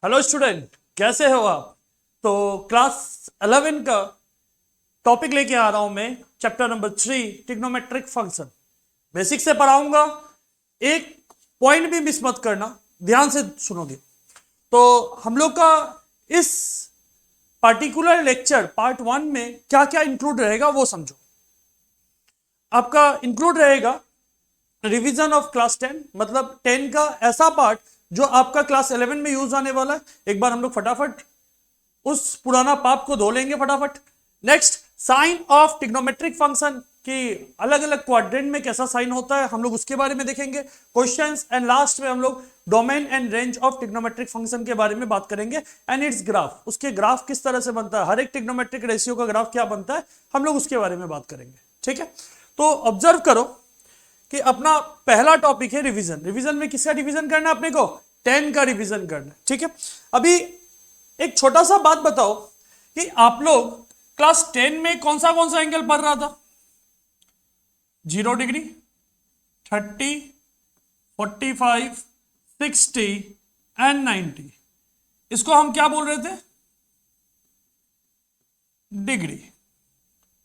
Hello student, कैसे हो आप। तो क्लास 11 का टॉपिक लेके आ रहा हूं मैं, chapter number 3 trigonometric function. Basic से पढ़ाऊंगा, एक पॉइंट भी मिस मत करना, ध्यान से सुनोगे। तो हम लोग का इस पार्टिकुलर लेक्चर पार्ट 1 में क्या क्या इंक्लूड रहेगा वो समझो। आपका इंक्लूड रहेगा रिवीजन ऑफ क्लास 10, मतलब 10 का ऐसा पार्ट जो आपका क्लास 11 में यूज आने वाला है। एक बार हम लोग फटाफट उस पुराना पाप को धो लेंगे फटाफट। Next, sine of trigonometric function की अलग अलग क्वाड्रेंट में कैसा साइन होता है हम लोग उसके बारे में देखेंगे, क्वेश्चंस। एंड लास्ट में हम लोग domain and range of trigonometric function के बारे में बात करेंगे एंड इट्स ग्राफ, उसके ग्राफ किस तरह से बनता है, हर एक ट्रिग्नोमेट्रिक रेशियो का ग्राफ क्या बनता है, हम लोग उसके बारे में बात करेंगे। ठीक है, तो ऑब्जर्व करो कि अपना पहला टॉपिक है रिवीजन। रिवीजन में किसका रिवीजन करना है अपने को? 10 का रिवीजन करना है। ठीक है, अभी एक छोटा सा बात बताओ कि आप लोग क्लास 10 में कौन सा एंगल पढ़ रहा था? 0 डिग्री, 30, 45, 60 एंड 90। इसको हम क्या बोल रहे थे? डिग्री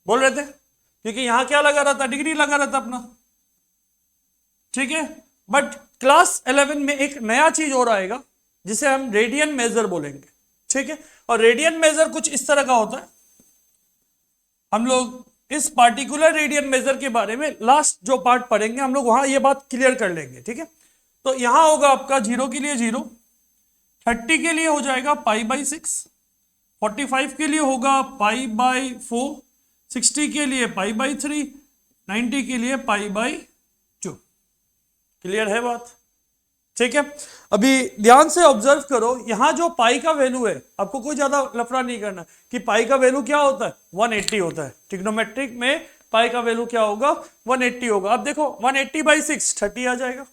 बोल रहे थे, क्योंकि यहां क्या लगा रहा था? डिग्री लगा रहा था अपना। ठीक है, बट क्लास 11 में एक नया चीज और आएगा जिसे हम रेडियन मेजर बोलेंगे। ठीक है, और रेडियन मेजर कुछ इस तरह का होता है। हम लोग इस पार्टिकुलर रेडियन मेजर के बारे में लास्ट जो पार्ट पढ़ेंगे हम लोग वहां ये बात क्लियर कर लेंगे। ठीक है, तो यहां होगा आपका 0 के लिए 0, 30 के लिए हो जाएगा π/6, 45 के लिए होगा π/4, 60 के लिए π/3, 90 के लिए π/2। क्लियर है बात? ठीक है, अभी ध्यान से ऑब्जर्व करो, यहां जो पाई का वैल्यू है, आपको कोई ज्यादा लफड़ा नहीं करना कि पाई का वैल्यू क्या होता है, 180 होता है। ट्रिग्नोमेट्रिक में पाई का वैल्यू क्या होगा? 180 होगा। अब देखो 180/6 30 आ जाएगा,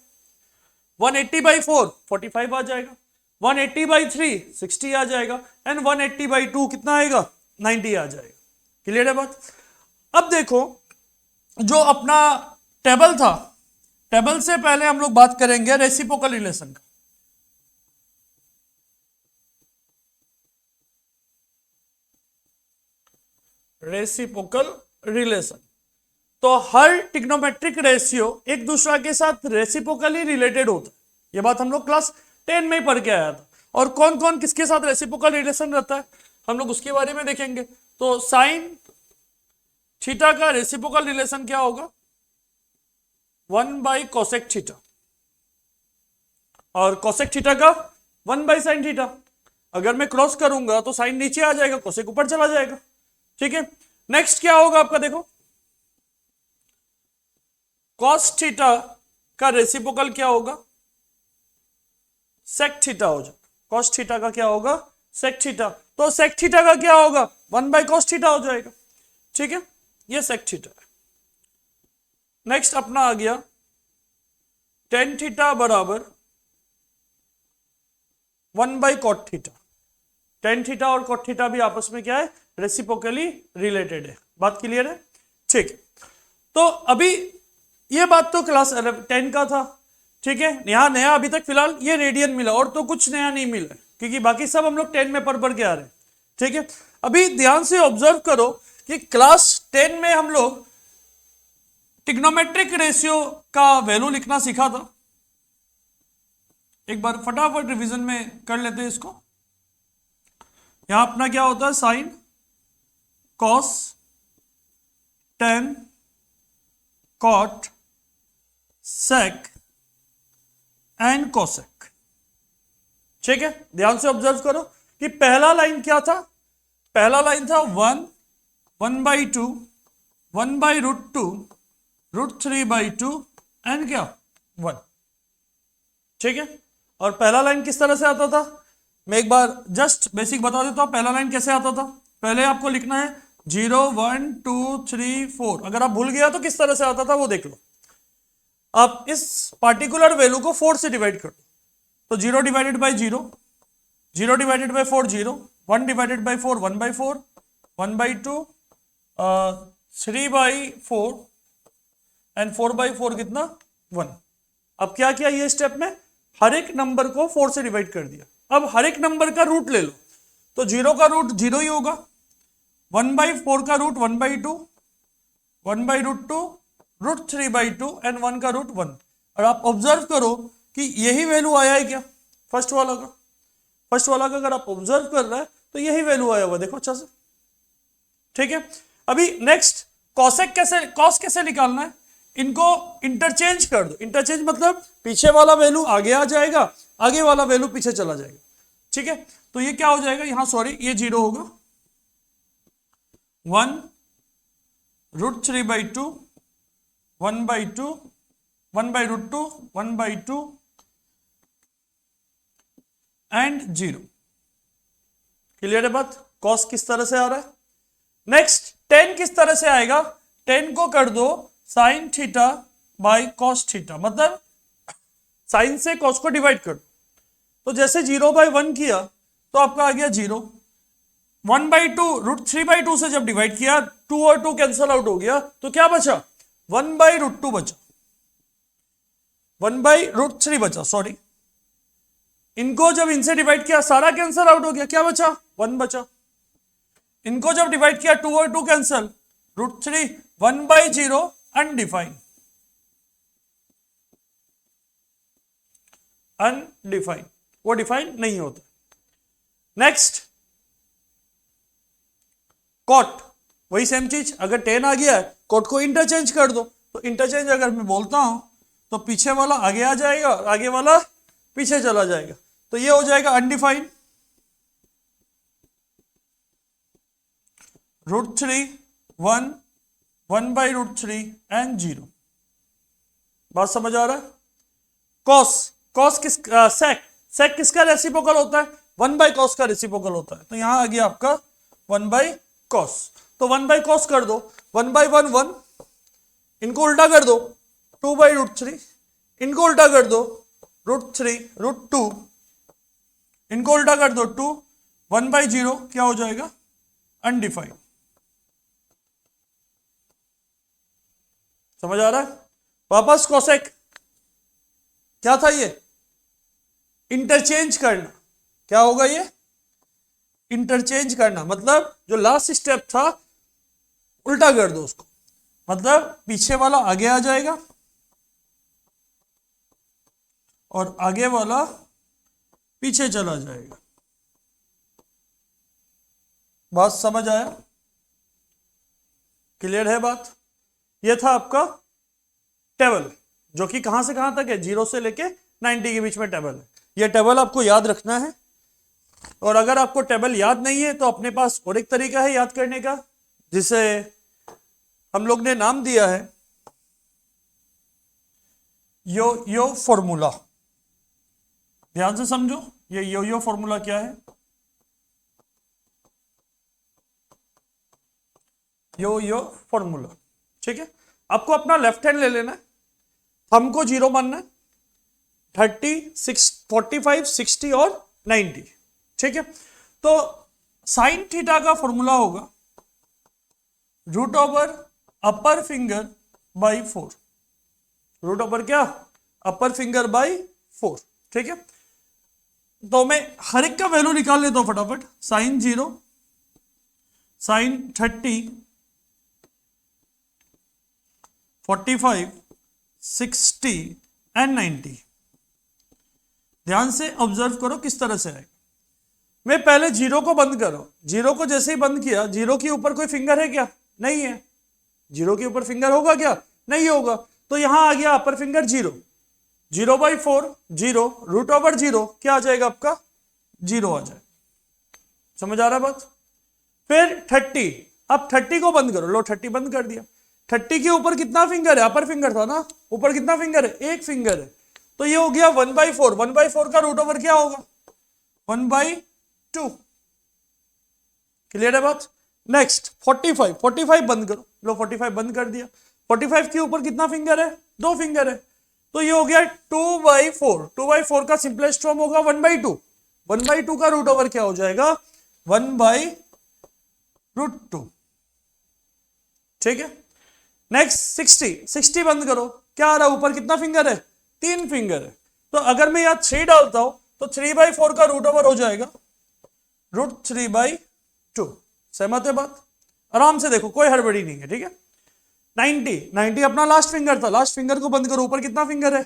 180/4 45 आ जाएगा, 180/3 60 आ जाएगा, एंड 180/2 कितना आएगा? 90 आ जाएगा। क्लियर है बात? अब देखो जो अपना टेबल था, टेबल से पहले हम लोग बात करेंगे रेसिप्रोकल रिलेशन का। रेसिप्रोकल रिलेशन, तो हर ट्रिग्नोमेट्रिक रेशियो एक दूसरे के साथ रेसिप्रोकली रिलेटेड होता है। यह बात हम लोग क्लास 10 में ही पढ़ के आया था। और कौन कौन किसके साथ रेसिप्रोकल रिलेशन रहता है हम लोग उसके बारे में देखेंगे। तो साइन थीटा का रेसिप्रोकल रिलेशन क्या होगा? 1/कोसेक थीटा, और कोसेक थीटा का 1/साइन थीटा। अगर मैं क्रॉस करूंगा तो साइन नीचे आ जाएगा, कोसेक ऊपर चला जाएगा। ठीक है, नेक्स्ट क्या होगा आपका? देखो कॉस थीटा का रेसिप्रोकल क्या होगा? सेक थीटा हो जाएगा। कॉस थीटा का क्या होगा? Sec theta. तो सेक थीटा का क्या होगा? 1/कॉस थीटा हो जाएगा। ठीक है, ये सेक थीटा है। नेक्स्ट अपना आ गया टेन थीटा बराबर 1/कॉट थीटा। टेन थीटा और कॉट थीटा भी आपस में क्या है? रेसिप्रोकली रिलेटेड है। बात क्लियर है? ठीक है, तो अभी ये बात तो क्लास 10 का था। ठीक है, यहां नया अभी तक फिलहाल ये रेडियन मिला, और तो कुछ नया नहीं मिला क्योंकि बाकी सब हम लोग 10 में पढ़ के आ रहे हैं। ठीक है, अभी ध्यान से ऑब्जर्व करो कि क्लास 10 में हम लोग ट्रिग्नोमेट्रिक रेशियो का वैल्यू लिखना सीखा था। एक बार फटाफट रिवीजन में कर लेते हैं इसको। यहां अपना क्या होता है? Sine, cos, tan, cot, sec and cosec. ठीक है, ध्यान से ऑब्जर्व करो कि पहला लाइन क्या था? पहला लाइन था 1, 1/2, 1/√2, √3/2 एंड क्या? 1। ठीक है, और पहला लाइन किस तरह से आता था? मैं एक बार जस्ट बेसिक बता देता हूं। पहला लाइन कैसे आता था? पहले आपको लिखना है 0, 1, 2, 3, 4। अगर आप भूल गया तो किस तरह से आता था वो देख लो। आप इस पार्टिकुलर वैल्यू को 4 से डिवाइड कर दो, तो 0 divided by 0, 0 divided by 4 0, 1 divided by 4 1/4, 1/2, 3/4 and 4/4 कितना? 1। अब क्या किया ये स्टेप में? हर एक नंबर को 4 से डिवाइड कर दिया। अब हर एक नंबर का रूट ले लो, तो 0 का रूट 0 ही होगा, 1/4 का रूट 1/2, 1/√2, √3/2 एंड 1 का रूट 1। और आप ऑब्जर्व करो कि यही वैल्यू आया है क्या फर्स्ट वाला का, फर्स्ट वाला का अगर आप ऑब्जर्व कर रहे हैं तो यही वैल्यू आया हुआ, देखो अच्छा से, ठीक है। अभी नेक्स्ट कॉस कैसे निकालना है, इनको इंटरचेंज कर दो। इंटरचेंज मतलब पीछे वाला वैल्यू आगे आ जाएगा, आगे वाला वैल्यू पीछे चला जाएगा, ठीक है। तो ये क्या हो जाएगा यहाँ, सॉरी ये 0 होगा, 1√3/2, 1/2, 1/√2, 1/2 एंड 0। क्लियर है बात, कॉस किस तरह से आ रहा है। नेक्स्ट टेन किस तरह से आएगा, टेन को कर दो sine theta by cos theta, मतलब साइन से कॉस को डिवाइड कर दो। तो जैसे 0/1 किया तो आपका आ गया 0, 1/2 √3/2 से जब डिवाइड किया 2 और 2 कैंसल आउट हो गया, तो क्या बचा 1/√2 बचा, 1/√3 बचा, सॉरी इनको जब इनसे डिवाइड किया सारा कैंसल आउट हो गया, क्या बचा 1 बचा। इनको जब डिवाइड किया 2 और 2 कैंसल, √3, 1/0 अनडिफाइंड, अनडिफाइंड वो डिफाइंड नहीं होता। नेक्स्ट कॉट, वही सेम चीज, अगर 10 आ गया है कॉट को इंटरचेंज कर दो, तो इंटरचेंज अगर मैं बोलता हूं तो पीछे वाला आगे आ जाएगा और आगे वाला पीछे चला जाएगा, तो ये हो जाएगा अनडिफाइंड, √3, 1, 1/√3 एंड 0। बात समझ आ रहा है। कॉस सेक किसका रेसिप्रोकल होता है, 1/cos का रेसिप्रोकल होता है, तो यहां आ गया आपका 1/cos, तो 1/cos कर दो, 1/1 1, इनको उल्टा कर दो 2/√3, इनको उल्टा कर दो √3, √2, इनको उल्टा कर दो 2, 1/0 क्या हो जाएगा अनडिफाइंड। समझ आ रहा है। वापस कोसेक क्या था, ये इंटरचेंज करना, क्या होगा ये इंटरचेंज करना, मतलब जो लास्ट स्टेप था उल्टा कर दो उसको, मतलब पीछे वाला आगे आ जाएगा और आगे वाला पीछे चला जाएगा। बात समझ आया, क्लियर है बात। ये था आपका टेबल, जो कि कहां से कहां तक है, 0 से लेके 90 के बीच में टेबल है। ये टेबल आपको याद रखना है, और अगर आपको टेबल याद नहीं है तो अपने पास और एक तरीका है याद करने का, जिसे हम लोग ने नाम दिया है यो फॉर्मूला। ध्यान से समझो, ये यो फॉर्मूला क्या है, यो फॉर्मूला, ठीक है। आपको अपना लेफ्ट हैंड ले लेना है, थंब को 0 मानना है, 30, 45, 60 और 90, ठीक है। तो साइन थीटा का फॉर्मूला होगा √ अपर फिंगर बाई 4, √ क्या अपर फिंगर बाई 4, ठीक है। तो मैं हर एक का वैल्यू निकाल लेता हूं फटाफट, साइन 0, साइन 30, 45, 60 एंड 90। ध्यान से ऑब्जर्व करो किस तरह से आएगा। मैं पहले 0 को बंद करो, 0 को जैसे ही बंद किया, 0 के ऊपर कोई फिंगर है क्या, नहीं है, 0 के ऊपर फिंगर होगा क्या, नहीं होगा, तो यहां आ गया अपर फिंगर 0, 0/4 0, √0 क्या आ जाएगा आपका 0 आ जाएगा। समझ आ रहा है बात। फिर 30, अब 30 को बंद करो, लो 30 बंद कर दिया, 30 के ऊपर कितना फिंगर है, अपर फिंगर था ना, ऊपर कितना फिंगर है, एक फिंगर है, तो ये हो गया 1/4, 1/4 का √ क्या होगा 1/2। क्लियर है बात। नेक्स्ट 45 बंद करो, लो 45 बंद कर दिया, 45 के ऊपर कितना फिंगर है, 2 फिंगर है, तो ये हो गया 2/4, 2/4 का सिंपलेस्ट फॉर्म होगा 1/2, 1/2 का √ क्या हो जाएगा 1/√2, ठीक है। नेक्स्ट 60 बंद करो, क्या आ रहा है, ऊपर कितना फिंगर है, 3 फिंगर है, तो अगर मैं यहां 3 डालता हूं तो 3/4 का रूट ओवर हो जाएगा √3/2। सहमत है बात? आराम से देखो, कोई हड़बड़ी नहीं है, ठीक है। 90 अपना लास्ट फिंगर था, लास्ट फिंगर को बंद करो, ऊपर कितना फिंगर है?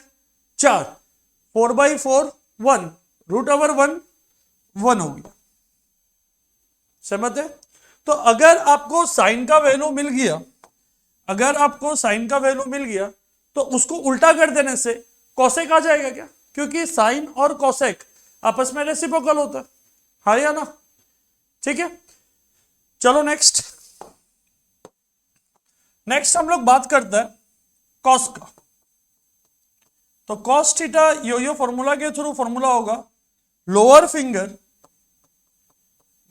4, 4/4 1, √1 1 हो गया। सहमत है? तो अगर आपको साइन का वैल्यू मिल गया, अगर आपको साइन का वैल्यू मिल गया तो उसको उल्टा कर देने से कोसेक आ जाएगा क्या? क्योंकि साइन और कोसेक आपस में रेसिप्रोकल होता है, हाँ या ना? ठीक है, चलो नेक्स्ट हम लोग बात करते हैं कॉस का। तो कॉस थीटा यो फॉर्मूला के थ्रू फॉर्मूला होगा लोअर फिंगर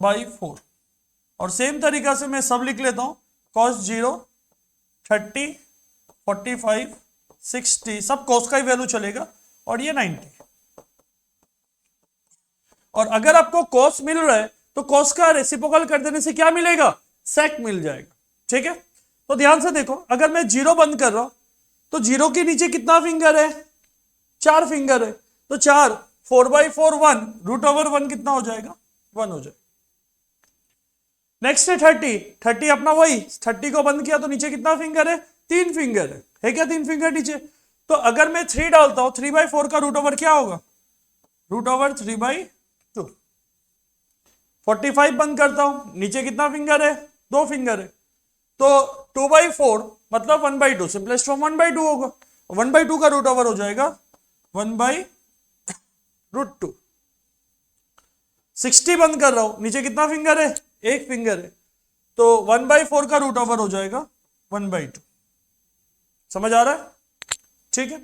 बाई 4, और सेम तरीका से मैं सब लिख लेता हूं, cos 0 30 45 60 सब cos का ही वैल्यू चलेगा, और ये 90। और अगर आपको cos मिल रहा है तो cos का रेसिप्रोकल कर देने से क्या मिलेगा? sec मिल जाएगा। ठीक है, तो ध्यान से देखो, अगर मैं 0 बंद कर रहा हूं तो 0 के नीचे कितना फिंगर है? 4 फिंगर है, तो 4 4/4 1, √1 कितना हो जाएगा? 1 हो जाएगा। नेक्स्ट है 30 अपना वही, 30 को बंद किया तो नीचे कितना फिंगर है? 3 फिंगर है क्या? 3 फिंगर नीचे। तो अगर मैं 3 डालता हूं, 3/4 का √ओवर क्या होगा? √3/2। 45 बंद करता हूं, नीचे कितना फिंगर है? 2 फिंगर है, तो 2/4 मतलब 1/2, सिंपलेस्ट फॉर्म 1/2 होगा। 1/2 का √ओवर हो जाएगा 1/√2। 60 बंद कर रहा हूं, नीचे कितना फिंगर है? 1 फिंगर है, तो 1/4 का √ओवर हो जाएगा 1/2। समझ आ रहा है? ठीक है,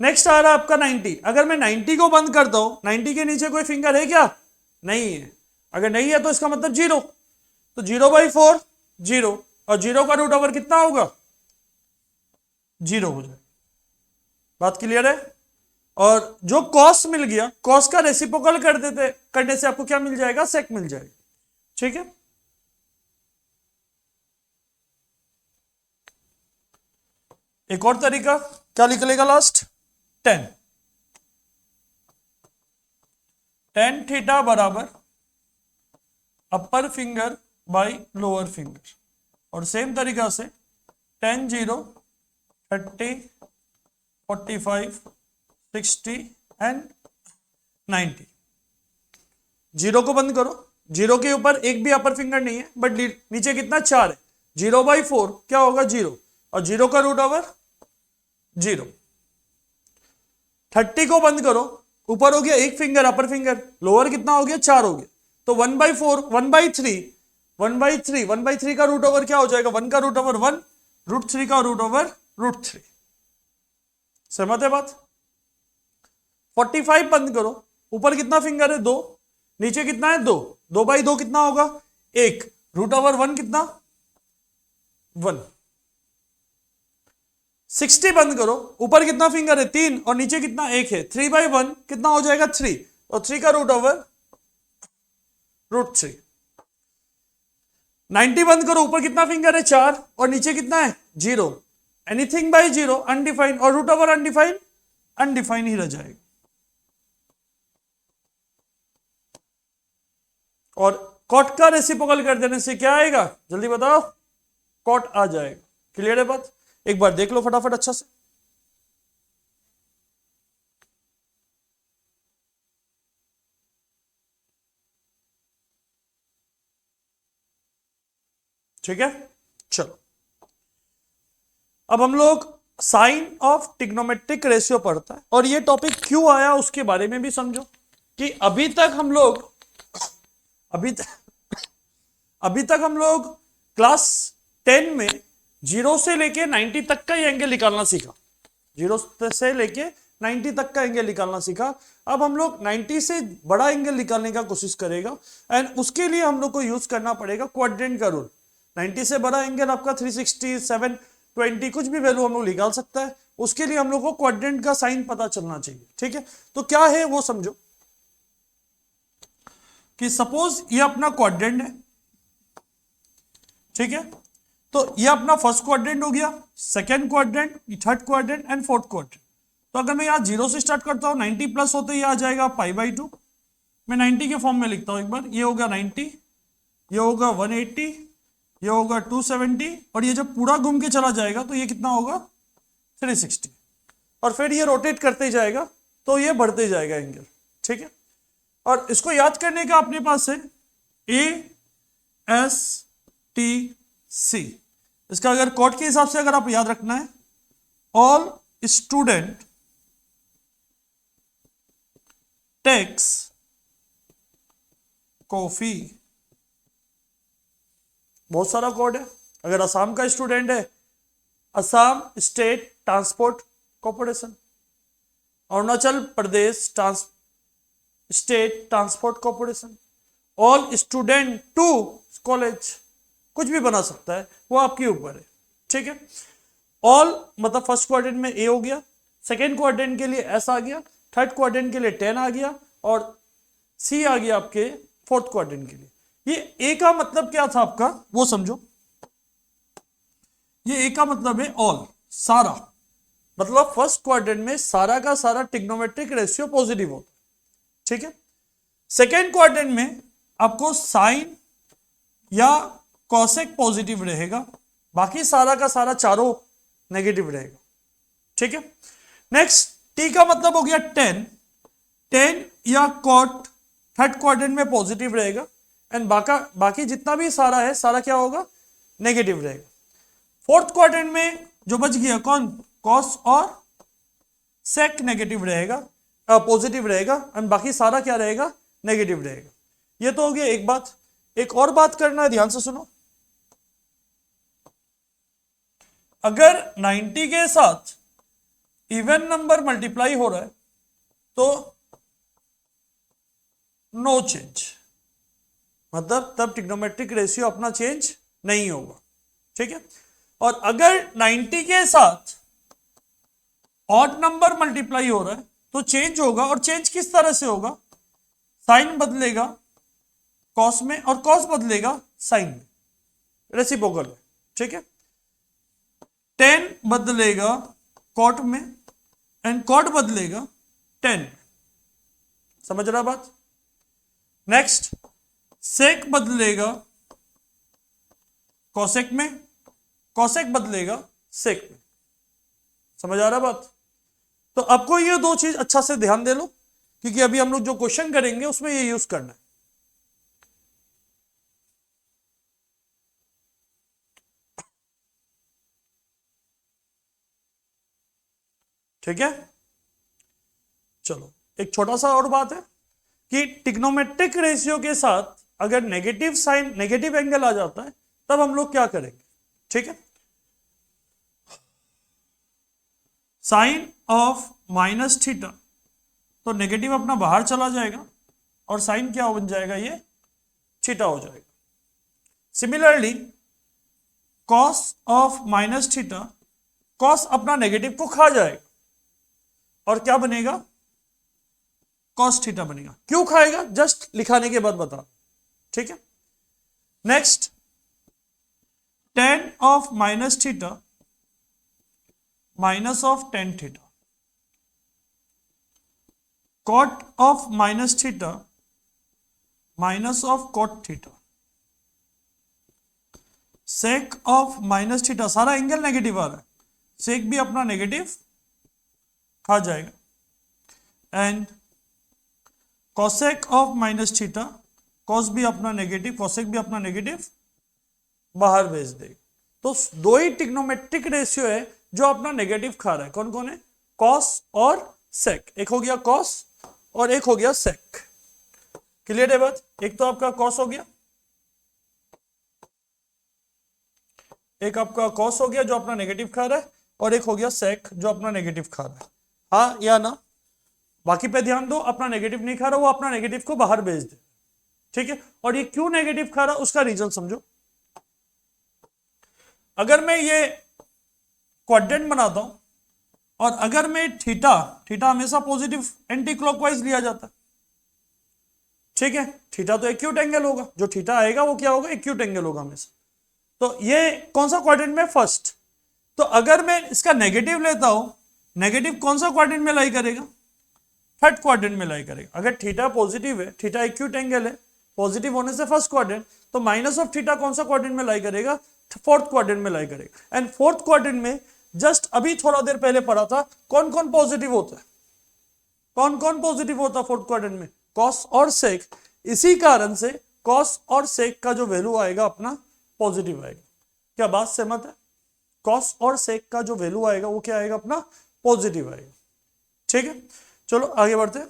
नेक्स्ट आ रहा है आपका 90। अगर मैं 90 को बंद करता हूं, 90 के नीचे कोई फिंगर है क्या? नहीं है। अगर नहीं है तो इसका मतलब 0, तो 0/4 0, और 0 का √ओवर कितना होगा? 0 हो जाएगा। बात क्लियर है? और जो कॉस मिल गया, कॉस का रेसिप्रोकल करने से आपको क्या मिल जाएगा? सेक मिल जाएगा। ठीक है, एक और तरीका क्या निकलेगा लास्ट? 10 थीटा बराबर अपर फिंगर बाई लोअर फिंगर, और सेम तरीका से 10 0 30 45 60 एंड 90। 0 को बंद करो, 0 के ऊपर एक भी अपर फिंगर नहीं है, बट नीचे कितना? 4 है। 0/4 क्या होगा? 0, और 0 का √ओवर 0। 30 को बंद करो, ऊपर हो गया एक फिंगर अपर फिंगर, लोअर कितना हो गया? 4 हो गया, तो 1/4 1/3 का √ओवर क्या हो जाएगा? 1 का √ओवर 1, √3 का √ओवर √3। सहमत है बात? 45 बंद करो, ऊपर कितना फिंगर है? 2, नीचे कितना है? 2, 2/2 कितना होगा? 1, √ओवर 1 कितना? 1। 60 बंद करो, ऊपर कितना फिंगर है? 3, और नीचे कितना? 1 है, 3/1 कितना हो जाएगा? 3, और 3 का √ओवर √3। 90 बंद करो, ऊपर कितना फिंगर है? 4, और नीचे कितना है? 0। एनीथिंग बाई 0 अनडिफाइंड, और √ओवर अनडिफाइंड ही रह जाएगा। और कॉट का रेसिप्रोकल कर देने से क्या आएगा? जल्दी बताओ। कॉट आ जाएगा। क्लियर है बात? एक बार देख लो फटाफट अच्छा से। ठीक है, चलो अब हम लोग साइन ऑफ ट्रिग्नोमेट्रिक रेशियो पढ़ता है, और ये टॉपिक क्यों आया उसके बारे में भी समझो। कि अभी तक हम लोग क्लास 10 में 0 से लेके 90 तक का ही एंगल निकालना सीखा। 0 से लेके 90 तक का एंगल निकालना सीखा। अब हम लोग 90 से बड़ा एंगल निकालने का कोशिश करेगा, एंड उसके लिए हम लोग को यूज करना पड़ेगा क्वाड्रेंट का रूल। 90 से बड़ा एंगल आपका 360 720 कुछ भी वैल्यू हम लोग निकाल सकता है। उसके लिए हम लोग को क्वाड्रेंट का साइन पता चलना चाहिए। ठीक है, तो क्या है वो समझो। कि सपोज ये अपना क्वाड्रेंट है, ठीक है, तो ये अपना फर्स्ट क्वाड्रेंट हो गया, second quadrant, third quadrant and fourth quadrant. तो अगर मैं यहाँ 0 से स्टार्ट करता हूँ 90 प्लस होते ही आ जाएगा π/2। मैं 90 के फॉर्म में लिखता हूँ एक बार, ये होगा 90, ये होगा 180, ये होगा 270, और ये जब पूरा घूम के चला जाएगा तो ये कितना होगा 360, और फिर ये रोटेट करते जाएगा तो ये बढ़ते जाएगा एंगल। ठीक है, और इसको याद करने का अपने पास है ASTC। इसका अगर कोड के हिसाब से अगर आप याद रखना है, ऑल स्टूडेंट टेक्स कॉफी। बहुत सारा कोड है। अगर असम का स्टूडेंट है, Assam state transport corporation, Arunachal Pradesh state transport corporation, all student to college, कुछ भी बना सकता है, वो आपके ऊपर है। ठीक है, ऑल मतलब फर्स्ट क्वाड्रेंट में ए हो गया, सेकेंड क्वाड्रेंट के लिए एस आ गया, थर्ड क्वाड्रेंट के लिए 10 आ गया, और सी आ गया आपके फोर्थ क्वाड्रेंट के लिए। ये ए का मतलब क्या था आपका वो समझो। ये ए का मतलब है ऑल, सारा, मतलब फर्स्ट क्वाड्रेंट में सारा का सारा ट्रिग्नोमेट्रिक रेशियो पॉजिटिव होता है। ठीक है, सेकेंड क्वाड्रेंट में आपको साइन या कॉसेक पॉजिटिव रहेगा, बाकी सारा का सारा चारों नेगेटिव रहेगा। ठीक है, नेक्स्ट टी का मतलब हो गया 10 या कॉट थर्ड क्वाड्रेंट में पॉजिटिव रहेगा, एंड बाकी जितना भी सारा है सारा क्या होगा नेगेटिव रहेगा। फोर्थ क्वाड्रेंट में जो बच गया कौन, कॉस और सेक नेगेटिव रहेगा, पॉजिटिव रहेगा, एंड बाकी सारा क्या रहेगा नेगेटिव रहेगा। ये तो हो गया एक बात। एक और बात करना है, ध्यान से सुनो। अगर 90 के साथ इवन नंबर मल्टीप्लाई हो रहा है तो नो चेंज, मतलब तब ट्रिग्नोमेट्रिक रेशियो अपना चेंज नहीं होगा। ठीक है, और अगर 90 के साथ ऑड नंबर मल्टीप्लाई हो रहा है तो चेंज होगा, और चेंज किस तरह से होगा, साइन बदलेगा कॉस में और कॉस बदलेगा साइन में, रेसिप्रोकल है। ठीक है, 10 बदलेगा कॉट में एंड कॉट बदलेगा 10। समझ रहा बात। नेक्स्ट सेक बदलेगा कॉसेक में, कॉसेक बदलेगा सेक में। समझ आ रहा बात। तो आपको ये दो चीज अच्छा से ध्यान दे लो, क्योंकि अभी हम लोग जो क्वेश्चन करेंगे उसमें ये यूज करना है। ठीक है, चलो एक छोटा सा और बात है कि ट्रिग्नोमेट्रिक रेशियो के साथ अगर नेगेटिव साइन, नेगेटिव एंगल आ जाता है तब हम लोग क्या करेंगे। ठीक है, साइन ऑफ माइनस थीटा, तो नेगेटिव अपना बाहर चला जाएगा और साइन क्या बन जाएगा, ये थीटा हो जाएगा। Similarly cos of minus theta, cos अपना नेगेटिव को खा जाएगा और क्या बनेगा, कॉस थीटा बनेगा। क्यों खाएगा, जस्ट लिखाने के बाद बता। ठीक है, next tan of minus theta minus of tan theta, cot of minus theta minus of cot theta, sec of minus theta, सारा एंगल नेगेटिव आ रहा है, सेक भी अपना नेगेटिव खा जाएगा, and cosec of minus theta, cos भी अपना नेगेटिव, कॉसेक भी अपना नेगेटिव बाहर भेज देगा। तो दो ही ट्रिग्नोमेट्रिक रेशियो है जो अपना नेगेटिव खा रहा है। कौन कौन है, कॉस और सेक। एक हो गया कॉस और एक हो गया सेक। क्लियर है बात। एक तो आपका कॉस हो गया, एक आपका कॉस हो गया जो अपना नेगेटिव खा रहा है, और एक हो गया सेक जो अपना नेगेटिव खा रहा है। हाँ या ना, बाकी पे ध्यान दो। अपना नेगेटिव नहीं खा रहा, वो अपना नेगेटिव को बाहर भेज दे। ठीक है, और ये क्यों नेगेटिव खा रहा, उसका रीजन समझो। अगर मैं ये क्वाड्रेंट बनाता हूं और अगर मैं थीटा, थीटा हमेशा पॉजिटिव एंटी क्लॉकवाइज लिया जाता है। ठीक है, थीटा तो एक्यूट एंगल होगा, जो थीटा आएगा वो क्या होगा, एक्यूट एंगल होगा हमेशा। तो ये कौन सा क्वाड्रेंट में, फर्स्ट। तो अगर मैं इसका नेगेटिव लेता हूं, नेगेटिव कौन सा क्वाड्रेंट में लाई करेगा? थर्ड क्वाड्रेंट में लाई करेगा। अगर थीटा पॉजिटिव है, थीटा एक्यूट एंगल है, पॉजिटिव होने से फर्स्ट क्वाड्रेंट, तो माइनस ऑफ थीटा कौन सा क्वाड्रेंट में लाई करेगा? फोर्थ क्वाड्रेंट में लाई करेगा। एंड फोर्थ क्वाड्रेंट में जस्ट अभी थोड़ा देर पहले पढ़ा था कौन कौन पॉजिटिव होता है, कौन कौन पॉजिटिव होता है फोर्थ क्वाड्रेंट में? कॉस और सेक। इसी कारण से कॉस और सेक का जो वैल्यू आएगा अपना पॉजिटिव आएगा। क्या बात सहमत है? कॉस और सेक का जो वैल्यू आएगा वो क्या आएगा? अपना पॉजिटिव आएगा। ठीक है, चलो आगे बढ़ते हैं।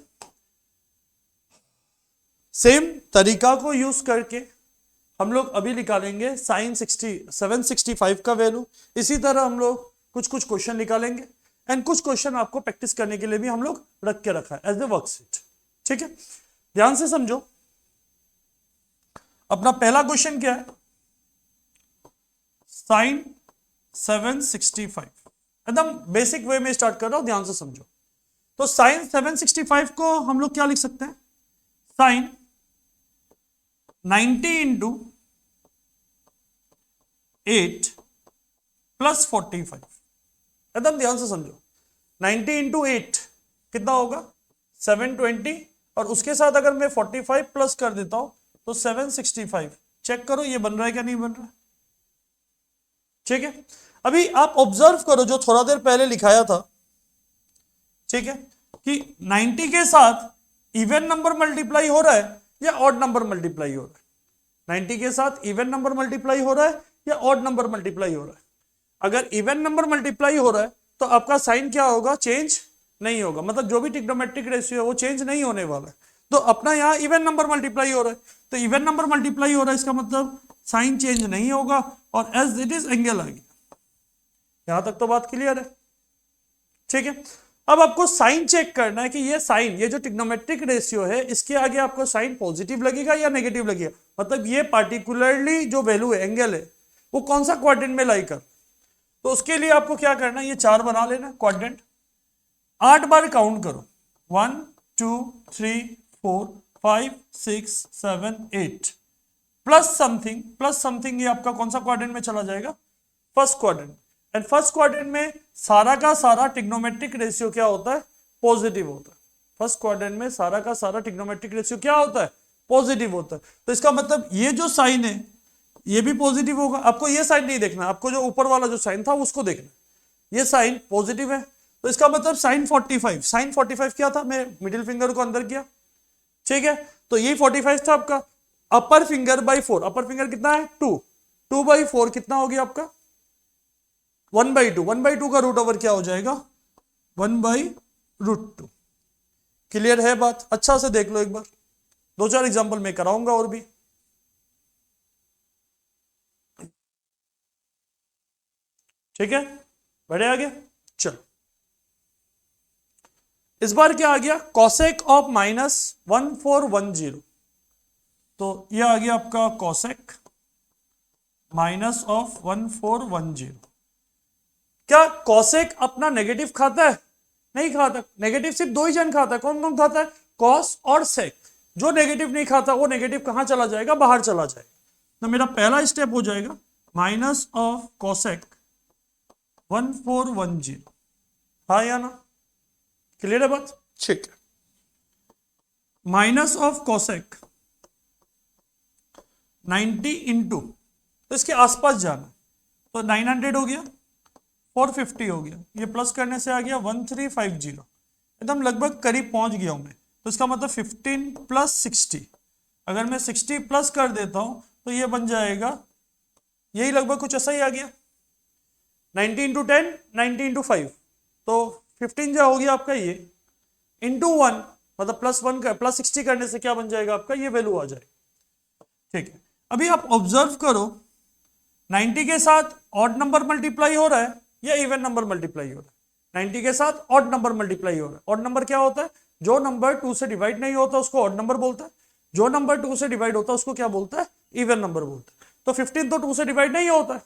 सेम तरीका को यूज करके हम लोग अभी निकालेंगे साइन 765 का वैल्यू। इसी तरह हम लोग कुछ कुछ क्वेश्चन निकालेंगे एंड कुछ क्वेश्चन आपको प्रैक्टिस करने के लिए भी हम लोग रख के रखा है एज ए वर्कशीट। ठीक है, ध्यान से समझो। अपना पहला क्वेश्चन क्या है? साइन 765, एकदम बेसिक वे में स्टार्ट कर रहा हूं, ध्यान से समझो। तो साइन 765 को हम लोग क्या लिख सकते हैं? Sine 90 into 8 plus 45। एकदम ध्यान से समझो। 90 इंटू 8 कितना होगा? 720, और उसके साथ अगर मैं 45 प्लस कर देता हूं तो 765। चेक करो ये बन रहा है क्या नहीं बन रहा है। ठीक है, अभी आप ऑब्जर्व करो जो थोड़ा देर पहले लिखाया था। ठीक है, कि 90 के साथ इवन नंबर मल्टीप्लाई हो रहा है या ऑड नंबर मल्टीप्लाई हो रहा है? 90 के साथ इवन नंबर मल्टीप्लाई हो रहा है या ऑड नंबर मल्टीप्लाई हो रहा है? अगर इवन नंबर मल्टीप्लाई हो रहा है तो आपका साइन क्या होगा? चेंज नहीं होगा। मतलब जो भी ट्रिग्नोमेट्रिक रेशियो है वो चेंज नहीं होने वाला है। तो अपना यहाँ इवन नंबर मल्टीप्लाई हो रहा है, तो इवन नंबर मल्टीप्लाई हो रहा है, इसका मतलब साइन चेंज नहीं होगा और एज इट इज एंगल आ गया। यहां तक तो बात क्लियर है। ठीक है, अब आपको साइन चेक करना है कि ये साइन, ये जो ट्रिग्नोमेट्रिक रेशियो है, इसके आगे आपको साइन पॉजिटिव लगेगा या नेगेटिव लगेगा। मतलब ये पार्टिकुलरली जो वैल्यू है, एंगल है, वो कौन सा क्वाड्रेंट में लाई कर। तो उसके लिए आपको क्या करना है? ये 4 बना लेना क्वाड्रेंट। 8 बार काउंट करो। 1 2 3 4 5 6 7 8 प्लस समथिंग, ये आपका कौन सा क्वाड्रेंट में चला जाएगा? First quadrant. And first quadrant में सारा का सारा ट्रिग्नोमेट्रिक रेशियो क्या होता है? पॉजिटिव होता है। फर्स्ट क्वाड्रेंट में सारा का सारा ट्रिग्नोमेट्रिक रेशियो क्या होता है? पॉजिटिव होता है। तो इसका मतलब ये जो साइन है ये भी पॉजिटिव होगा। आपको ये साइन नहीं देखना, आपको जो ऊपर वाला जो साइन था उसको देखना। ये साइन पॉजिटिव है, तो इसका मतलब साइन 45 क्या था? मैं मिडिल फिंगर को अंदर किया। ठीक है, तो ये 45 था आपका। अपर फिंगर बाई 4, अपर फिंगर कितना है? 2 बाई 4 कितना हो गया आपका? 1/2। 1/2 का रूट ओवर क्या हो जाएगा? 1/√2। क्लियर है बात? अच्छा से देख लो एक बार, 2-4 एग्जाम्पल मैं कराऊंगा और भी। ठीक है, बढ़े आगे। चलो, इस बार क्या आ गया? Cosec of -1410। तो ये आ गया आपका कॉसेक माइनस ऑफ 1410। क्या कॉसेक अपना नेगेटिव खाता है? नहीं खाता। नेगेटिव सिर्फ 2 ही जन खाता है। कौन कौन खाता है? कॉस और सेक। जो नेगेटिव नहीं खाता वो नेगेटिव कहां चला जाएगा? बाहर चला जाएगा। तो मेरा पहला स्टेप हो जाएगा माइनस ऑफ कॉसेक 1410। हाँ या ना? क्लियर है बात? ठीक है, माइनस ऑफ कॉसेक 90 इंटू, तो इसके आसपास जाना, तो 900 हो गया, 450 हो गया, ये प्लस करने से आ गया 1350। एकदम लगभग करीब पहुंच गया हूं मैं। तो इसका मतलब 15 प्लस 60, अगर मैं 60 प्लस कर देता हूं तो ये बन जाएगा, यही लगभग कुछ ऐसा ही आ गया। 90 इंटू 10, 90 इंटू 5, तो 15 जो हो गया आपका ये, इंटू 1, मतलब +1 का +60 करने से क्या बन जाएगा आपका? ये वैल्यू आ जाएगा। ठीक है, अभी आप ऑब्जर्व करो 90 के साथ ऑड नंबर मल्टीप्लाई हो रहा है या इवन नंबर मल्टीप्लाई हो रहा है? 90 के साथ ऑड नंबर मल्टीप्लाई हो रहा है। ऑड नंबर क्या होता है? जो नंबर 2 से डिवाइड नहीं होता उसको ऑड नंबर बोलता है। जो नंबर 2 से डिवाइड होता है उसको क्या बोलता है? इवन नंबर बोलता है। तो 15 तो 2 से डिवाइड नहीं होता है,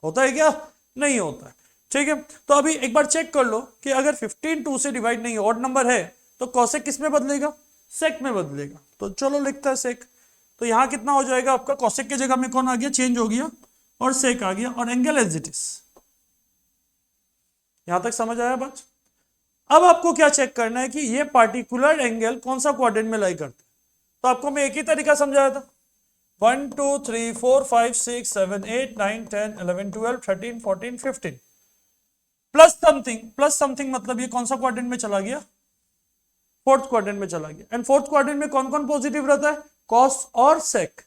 होता है क्या? नहीं होता है। ठीक है, तो अभी एक बार चेक कर लो कि अगर 15 2 से डिवाइड नहीं, ऑड नंबर है, तो कॉसेक किस में बदलेगा? सेक में बदलेगा। तो चलो लिखता है सेक। तो यहां कितना हो जाएगा आपका? कॉसेक की जगह में कौन आ गया? चेंज हो गया और सेक आ गया, और एंगल एज इट इज। यहां तक समझ आया बात? अब आपको क्या चेक करना है कि ये पार्टिकुलर एंगल कौन सा क्वाड्रेंट में लाई करता है। तो आपको मैं एक ही तरीका समझाया था, 1 2 3 4 5 6 7 8 9 10 11 12 13 14 15 प्लस समथिंग मतलब ये कौन सा क्वाड्रेंट में चला गया, फोर्थ क्वाड्रेंट में चला गया। एंड फोर्थ क्वाड्रेंट में कौन कौन पॉजिटिव रहता है, कॉस और सेक।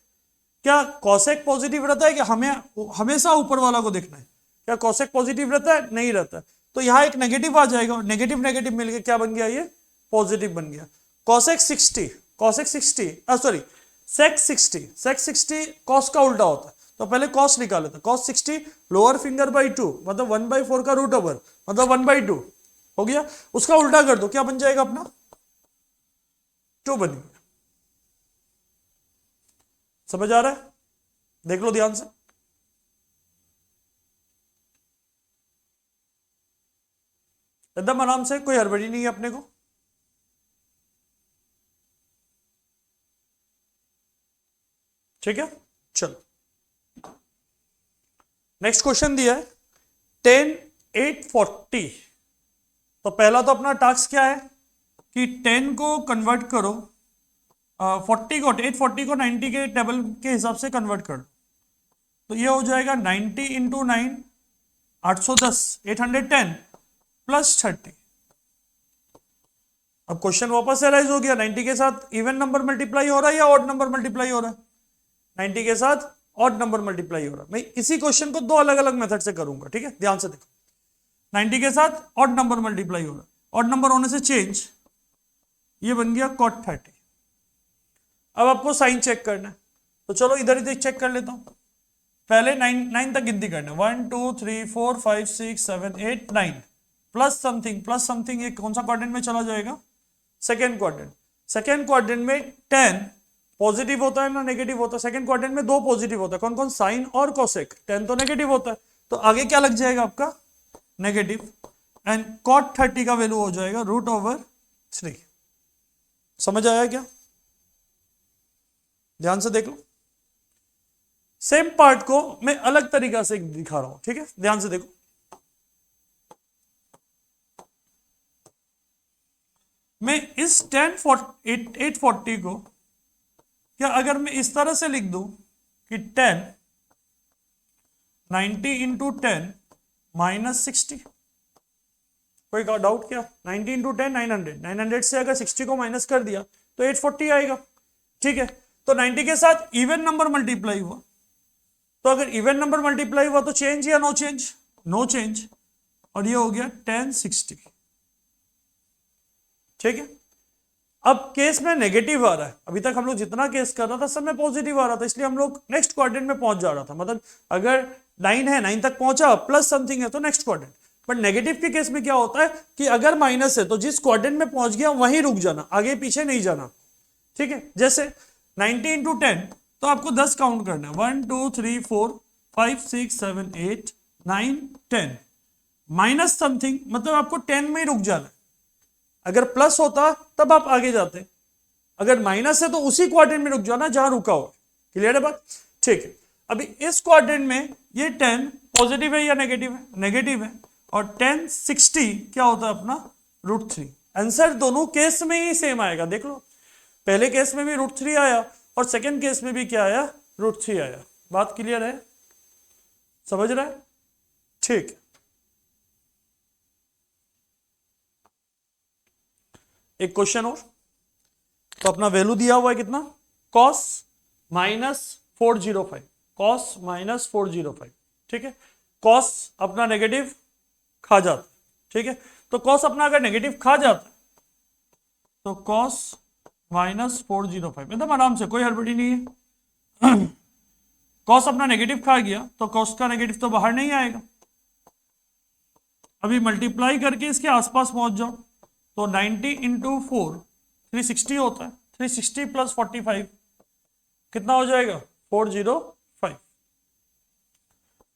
क्या कॉसेक पॉजिटिव रहता है कि हमें हमेशा ऊपर वाला को देखना है, क्या कॉसेक पॉजिटिव रहता है, नहीं रहता है। तो यहां एक नेगेटिव आ जाएगा, नेगेटिव नेगेटिव मिलके क्या बन गया, ये पॉजिटिव बन गया। कॉसेक 60 सॉरी सेक 60 कॉस का उल्टा होता है, तो पहले कॉस निकाले था, कॉस 60 लोअर फिंगर बाई 2 मतलब 1/4 का रूट ओवर मतलब 1/2 हो गया। उसका उल्टा कर दो, क्या बन जाएगा अपना 2 बन गया। समझ आ रहा है, देख लो ध्यान से। एकदम आराम से, कोई हड़बड़ी नहीं है अपने को। ठीक है, चलो नेक्स्ट क्वेश्चन दिया है 10 8 40। तो पहला तो अपना टास्क क्या है कि 10 को कन्वर्ट करो 40 को 840 को 90 के टेबल के हिसाब से कन्वर्ट कर दो। तो ये हो जाएगा 90 इंटू 9 810 810 प्लस 30। अब क्वेश्चन वापस से राइज हो गया, 90 के साथ इवन नंबर मल्टीप्लाई हो रहा है या ऑड नंबर मल्टीप्लाई हो रहा है, 90 के साथ ऑड नंबर मल्टीप्लाई हो रहा है। मैं इसी क्वेश्चन को दो अलग अलग मेथड से करूंगा, ठीक है, ध्यान से देखो। 90 के साथ ऑड नंबर मल्टीप्लाई हो रहा है, ऑड नंबर होने से चेंज, ये बन गया cot 30। अब आपको साइन चेक करना है, तो चलो इधर ही चेक कर लेता हूं। पहले 9 तक गिनती करना है, 1 2 3 4 5 6 7 8 9 प्लस समथिंग ये कौन सा क्वाड्रेंट में चला जाएगा, सेकेंड क्वाड्रेंट। सेकेंड क्वाड्रेंट में 10 पॉजिटिव होता है ना नेगेटिव होता है, सेकेंड क्वाड्रेंट में 2 पॉजिटिव होता है, कौन कौन, साइन और कोसेक। 10 तो नेगेटिव होता है, तो आगे क्या लग जाएगा आपका नेगेटिव, एंड cot 30 का वैल्यू हो जाएगा √3। समझ आया क्या, ध्यान से देख लो। सेम पार्ट को मैं अलग तरीका से दिखा रहा हूं, ठीक है, ध्यान से देखो। मैं इस 840 को क्या अगर मैं इस तरह से लिख दूं कि 10 90 इंटू 10 माइनस 60, कोई डाउट क्या, 90 इंटू 10 900 से अगर 60 को माइनस कर दिया तो 840 आएगा, ठीक है। तो 90 के साथ इवन नंबर मल्टीप्लाई हुआ, तो अगर इवन नंबर मल्टीप्लाई हुआ तो चेंज या नो चेंज, नो चेंज, और ये हो गया 1060, ठीक है। अब केस में नेगेटिव आ रहा है, अभी तक हम लोग जितना केस कर रहा था सब में पॉजिटिव आ रहा था, इसलिए हम लोग नेक्स्ट क्वाड्रेंट में पहुंच जा रहा था। मतलब अगर 9 है 9 तक पहुंचा प्लस समथिंग है तो नेक्स्ट क्वाड्रेंट। बट नेगेटिव के केस में क्या होता है कि अगर माइनस है तो जिस क्वाड्रेंट में पहुंच गया वहीं रुक जाना, आगे पीछे नहीं जाना, ठीक है। जैसे 90 इंटू 10 तो आपको 10 काउंट करना है, 1 2 3 4 5 6 7 8 9 10, माइनस समथिंग मतलब आपको 10 में ही रुक जाना है। अगर प्लस होता तब आप आगे जाते, अगर माइनस है तो उसी क्वाड्रेंट में रुक जाना जहां रुका हुआ। क्लियर है बात, ठीक है। अभी इस क्वाड्रेंट में ये 10 पॉजिटिव है या नेगेटिव है, नेगेटिव है, और 1060 क्या होता है अपना √3। आंसर दोनों केस में ही सेम आएगा, देख लो, पहले केस में भी √3 आया और सेकेंड केस में भी क्या आया, √3 आया। बात क्लियर है, समझ रहा है, ठीक है। एक क्वेश्चन और, तो अपना वैल्यू दिया हुआ है कितना, cos -405, cos -405, ठीक है। cos अपना नेगेटिव खा जाता है, ठीक है। तो cos अपना अगर नेगेटिव खा जाता है तो cos -405, एकदम आराम से, कोई हड़बड़ी नहीं है। cos अपना नेगेटिव खा गया तो cos का नेगेटिव तो बाहर नहीं आएगा। अभी मल्टीप्लाई करके इसके आसपास पहुंच जाओ, तो 90 इंटू 4 360 होता है, 360 प्लस 45 कितना हो जाएगा 405।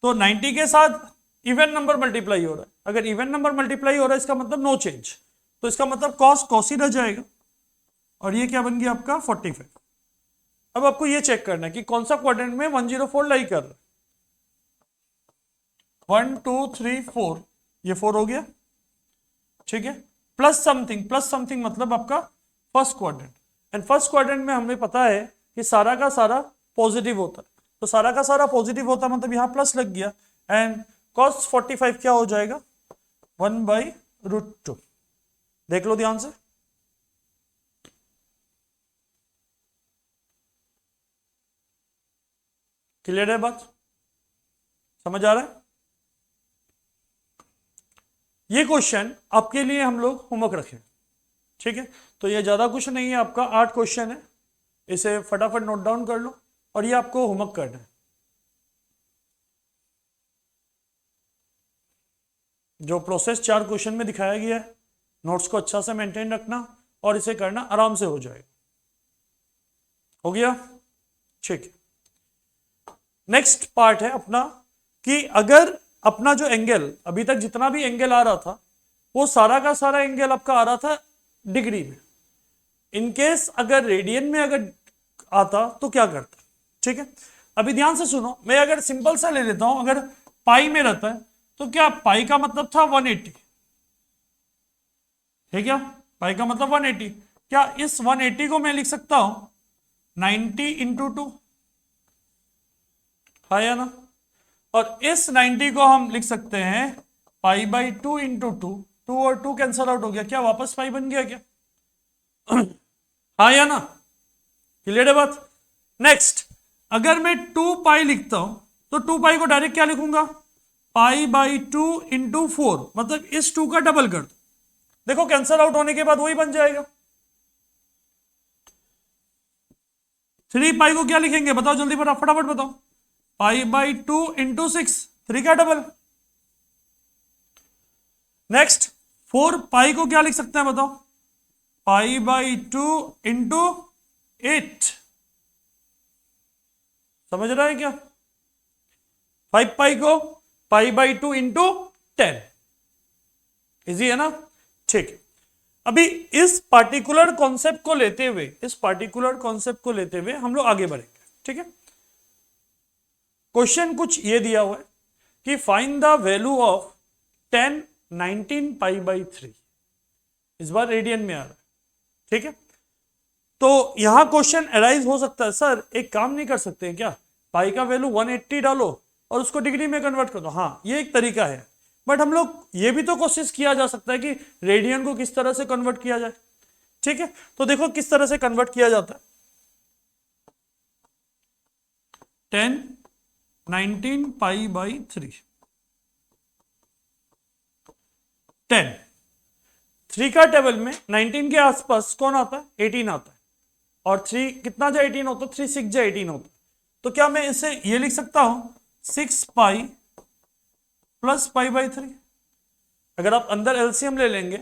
तो 90 के साथ इवन नंबर मल्टीप्लाई हो रहा है, अगर इवन नंबर मल्टीप्लाई हो रहा है इसका मतलब नो चेंज, तो इसका मतलब cos ही रह जाएगा, और ये क्या बन गया आपका 45। अब आपको ये चेक करना है कि कौन सा क्वाड्रेंट में 104 लाई कर रहा है। 1 2 3 4, ये 4 हो गया, ठीक है। प्लस समथिंग मतलब आपका first quadrant, and first quadrant में हमें पता है कि सारा का सारा पॉजिटिव होता है, तो सारा का सारा पॉजिटिव होता है मतलब यहां प्लस लग गया, एंड cos 45 क्या हो जाएगा 1/√2। देख लो ध्यान से, क्लियर है बात, समझ आ रहा है। ये क्वेश्चन आपके लिए हम लोग होमवर्क रखें, ठीक है। तो ये ज्यादा कुछ नहीं है, आपका 8 क्वेश्चन है, इसे फटाफट नोट डाउन कर लो और ये आपको होमवर्क करना है। जो प्रोसेस 4 क्वेश्चन में दिखाया गया है, नोट्स को अच्छा से मेंटेन रखना और इसे करना आराम से हो जाएगा। हो गया, ठीक है। नेक्स्ट पार्ट है अपना कि अगर अपना जो एंगल अभी तक जितना भी एंगल आ रहा था वो सारा का सारा एंगल आपका आ रहा था डिग्री में, इनकेस अगर रेडियन में अगर आता तो क्या करता, ठीक है। अभी ध्यान से सुनो, मैं अगर सिंपल सा ले लेता हूं, अगर पाई में रहता है तो क्या पाई का मतलब था 180, है क्या, पाई का मतलब 180, क्या इस 180 को मैं लिख सकता हूं 90 इंटू 2, है या ना, और इस 90 को हम लिख सकते हैं π/2 इंटू 2, 2 और 2 कैंसल आउट हो गया, क्या वापस पाई बन गया क्या, हाँ या ना, क्लियर है बात। नेक्स्ट, अगर मैं 2 पाई लिखता हूं तो 2 पाई को डायरेक्ट क्या लिखूंगा π/2 इंटू 4, मतलब इस 2 का डबल कर दो, देखो कैंसल आउट होने के बाद वही बन जाएगा। 3 पाई को क्या लिखेंगे बताओ जल्दी फटाफट बताओ, π/2 इंटू 6, 3 का डबल। नेक्स्ट 4 पाई को क्या लिख सकते हैं बताओ, π/2 इंटू 8, समझ रहा है क्या। 5 पाई को π/2 इंटू 10, इजी है ना, ठीक है। अभी इस पार्टिकुलर कॉन्सेप्ट को लेते हुए हम लोग आगे बढ़ेंगे, ठीक है। क्वेश्चन कुछ ये दिया हुआ है कि फाइंड द वैल्यू ऑफ 10 19 π/3, इस बार रेडियन में आ रहा है, ठीक है। तो यहां क्वेश्चन अराइज हो सकता है, सर एक काम नहीं कर सकते हैं क्या, पाई का वैल्यू 180 डालो और उसको डिग्री में कन्वर्ट कर दो, हाँ ये एक तरीका है, बट हम लोग ये भी तो कोशिश किया जा सकता है कि रेडियन को किस तरह से कन्वर्ट किया जाए, ठीक है। तो देखो किस तरह से कन्वर्ट किया जाता है, 10 19 π/3, 10 3 का टेबल में 19 के आसपास कौन आता है 18 आता है, और 3 कितना जा 18 होता है, 3 6 जा 18 होता है, तो क्या मैं इसे ये लिख सकता हूं 6 पाई प्लस π/3। अगर आप अंदर एलसीएम ले लेंगे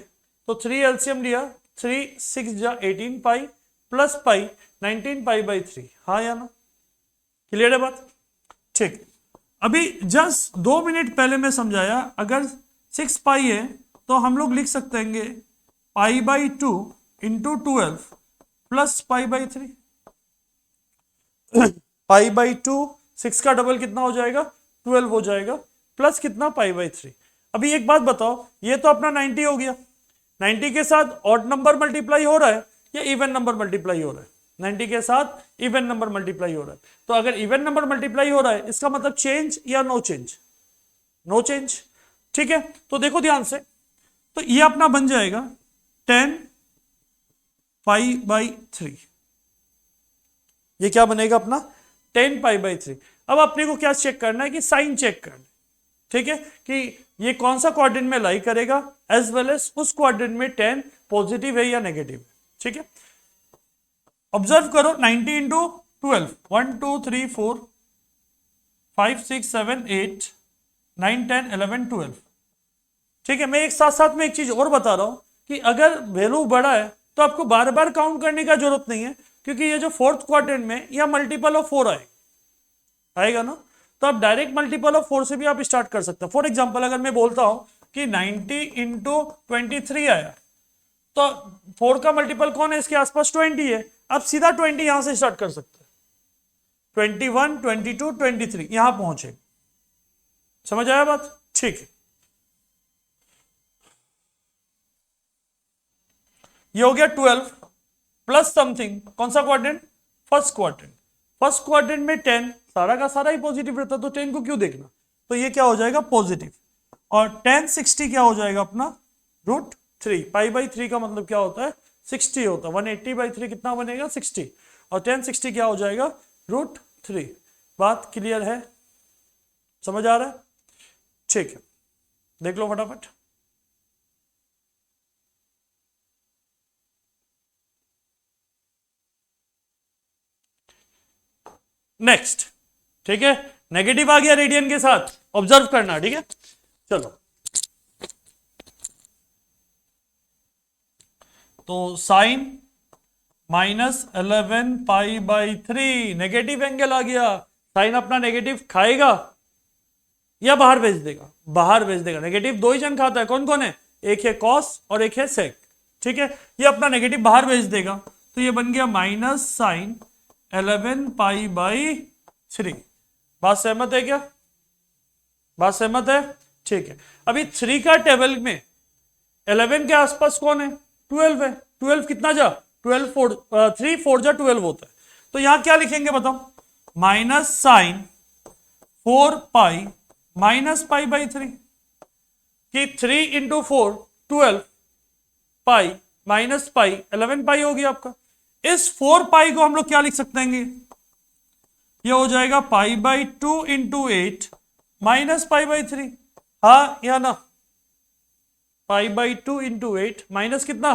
तो 3 एलसीएम लिया, 3 6 जा 18 पाई प्लस पाई 19 π/3, हाँ या ना, क्लियर है बात, ठीक। अभी जस्ट 2 मिनट पहले मैं समझाया, अगर 6 पाई है तो हम लोग लिख सकते हैं π/2 इंटू 12 प्लस π/3, π/2 6 का डबल कितना हो जाएगा 12 हो जाएगा, प्लस कितना π/3। अभी एक बात बताओ, ये तो अपना 90 हो गया, 90 के साथ ऑड नंबर मल्टीप्लाई हो रहा है या इवन नंबर मल्टीप्लाई हो रहा है, 90 के साथ इवन नंबर मल्टीप्लाई हो रहा है, तो अगर इवन नंबर मल्टीप्लाई हो रहा है इसका मतलब चेंज या नो चेंज, नो चेंज, ठीक है। तो देखो ध्यान से, तो ये अपना बन जाएगा 10 π/3, ये क्या बनेगा अपना 10 π/3। अब अपने को क्या चेक करना है कि साइन चेक करना है, ठीक है, कि ये कौन सा क्वाड्रेंट में लाई करेगा, एज वेल एज उस क्वाड्रेंट में 10 पॉजिटिव है या नेगेटिव है, ठीक है। ऑब्जर्व करो 90 इंटू 12, 1 2 3 4 5 6 7 8 9 10 11 12, ठीक है। मैं एक साथ साथ में एक चीज और बता रहा हूं कि अगर वैल्यू बड़ा है तो आपको बार बार काउंट करने का जरूरत नहीं है, क्योंकि ये जो फोर्थ क्वाड्रेंट में या मल्टीपल ऑफ 4 आएगा ना, तो आप डायरेक्ट मल्टीपल ऑफ 4 से भी आप स्टार्ट कर सकते हैं। फॉर एग्जांपल अगर मैं बोलता हूं कि 90 इंटू 23 आया, तो 4 का मल्टीपल कौन है इसके आसपास 20 है, आप सीधा 20 यहां से स्टार्ट कर सकते हैं, 21 22 23 यहां पहुंचे, समझ आया बात, ठीक है। ये हो गया 12 प्लस समथिंग, कौन सा quadrant, first quadrant. First quadrant में 10 सारा का सारा ही पॉजिटिव रहता, तो 10 को क्यों देखना, तो ये क्या हो जाएगा पॉजिटिव। और 10 60 क्या हो जाएगा अपना √3, π/3 का मतलब क्या होता है 60 होता है, 180/3 कितना बनेगा 60, और 10 60 क्या हो जाएगा √3। बात क्लियर है, समझ आ रहा है, ठीक है, देख लो फटाफट। नेक्स्ट, ठीक है, नेगेटिव आ गया रेडियन के साथ, ऑब्जर्व करना, ठीक है। चलो, तो साइन -11 π/3 नेगेटिव एंगल आ गया। साइन अपना नेगेटिव खाएगा या बाहर भेज देगा, बाहर भेज देगा। नेगेटिव दो ही जन खाता है, कौन कौन है, एक है कॉस और एक है सेक, ठीक है। ये अपना नेगेटिव बाहर भेज देगा, तो ये बन गया -sin11 π/3। बात सहमत है क्या, बात सहमत है, ठीक है। अभी 3 का टेबल में 11 के आसपास कौन है, 12 है। 12 कितना जा 12 4 3 4 जा 12 होता है, तो यहां क्या लिखेंगे बताओ, -sin4 π -π/3 कि 3 × 4 12 पाई माइनस पाई 11 पाई हो गया आपका। इस 4 पाई को हम लोग क्या लिख सकते हैं, ये हो जाएगा π/2 × 8 -π/3, हाँ या ना, π/2 × 8 माइनस कितना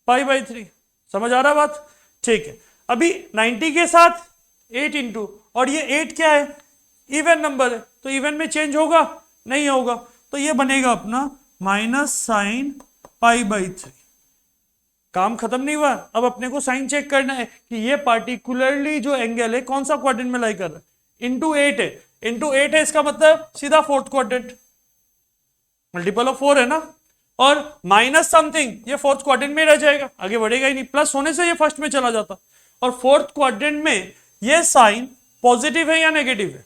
π/3, समझ आ रहा बात, ठीक है। अभी 90 के साथ 8 इंटू, और ये 8 क्या है, इवन नंबर है, तो इवन में चेंज होगा नहीं होगा, तो ये बनेगा अपना -sin π/3। काम खत्म नहीं हुआ, अब अपने को साइन चेक करना है कि ये पार्टिकुलरली जो एंगल है कौन सा क्वाड्रेंट में लाई कर रहा है, ×8 है, ×8 है, इसका मतलब सीधा फोर्थ क्वाड्रेंट, मल्टीपल ऑफ 4 है ना, और माइनस समथिंग ये फोर्थ क्वाड्रेंट में रह जाएगा, आगे बढ़ेगा ही नहीं, प्लस होने से ये फर्स्ट में चला जाता, और फोर्थ क्वाड्रेंट में ये साइन पॉजिटिव है या नेगेटिव है,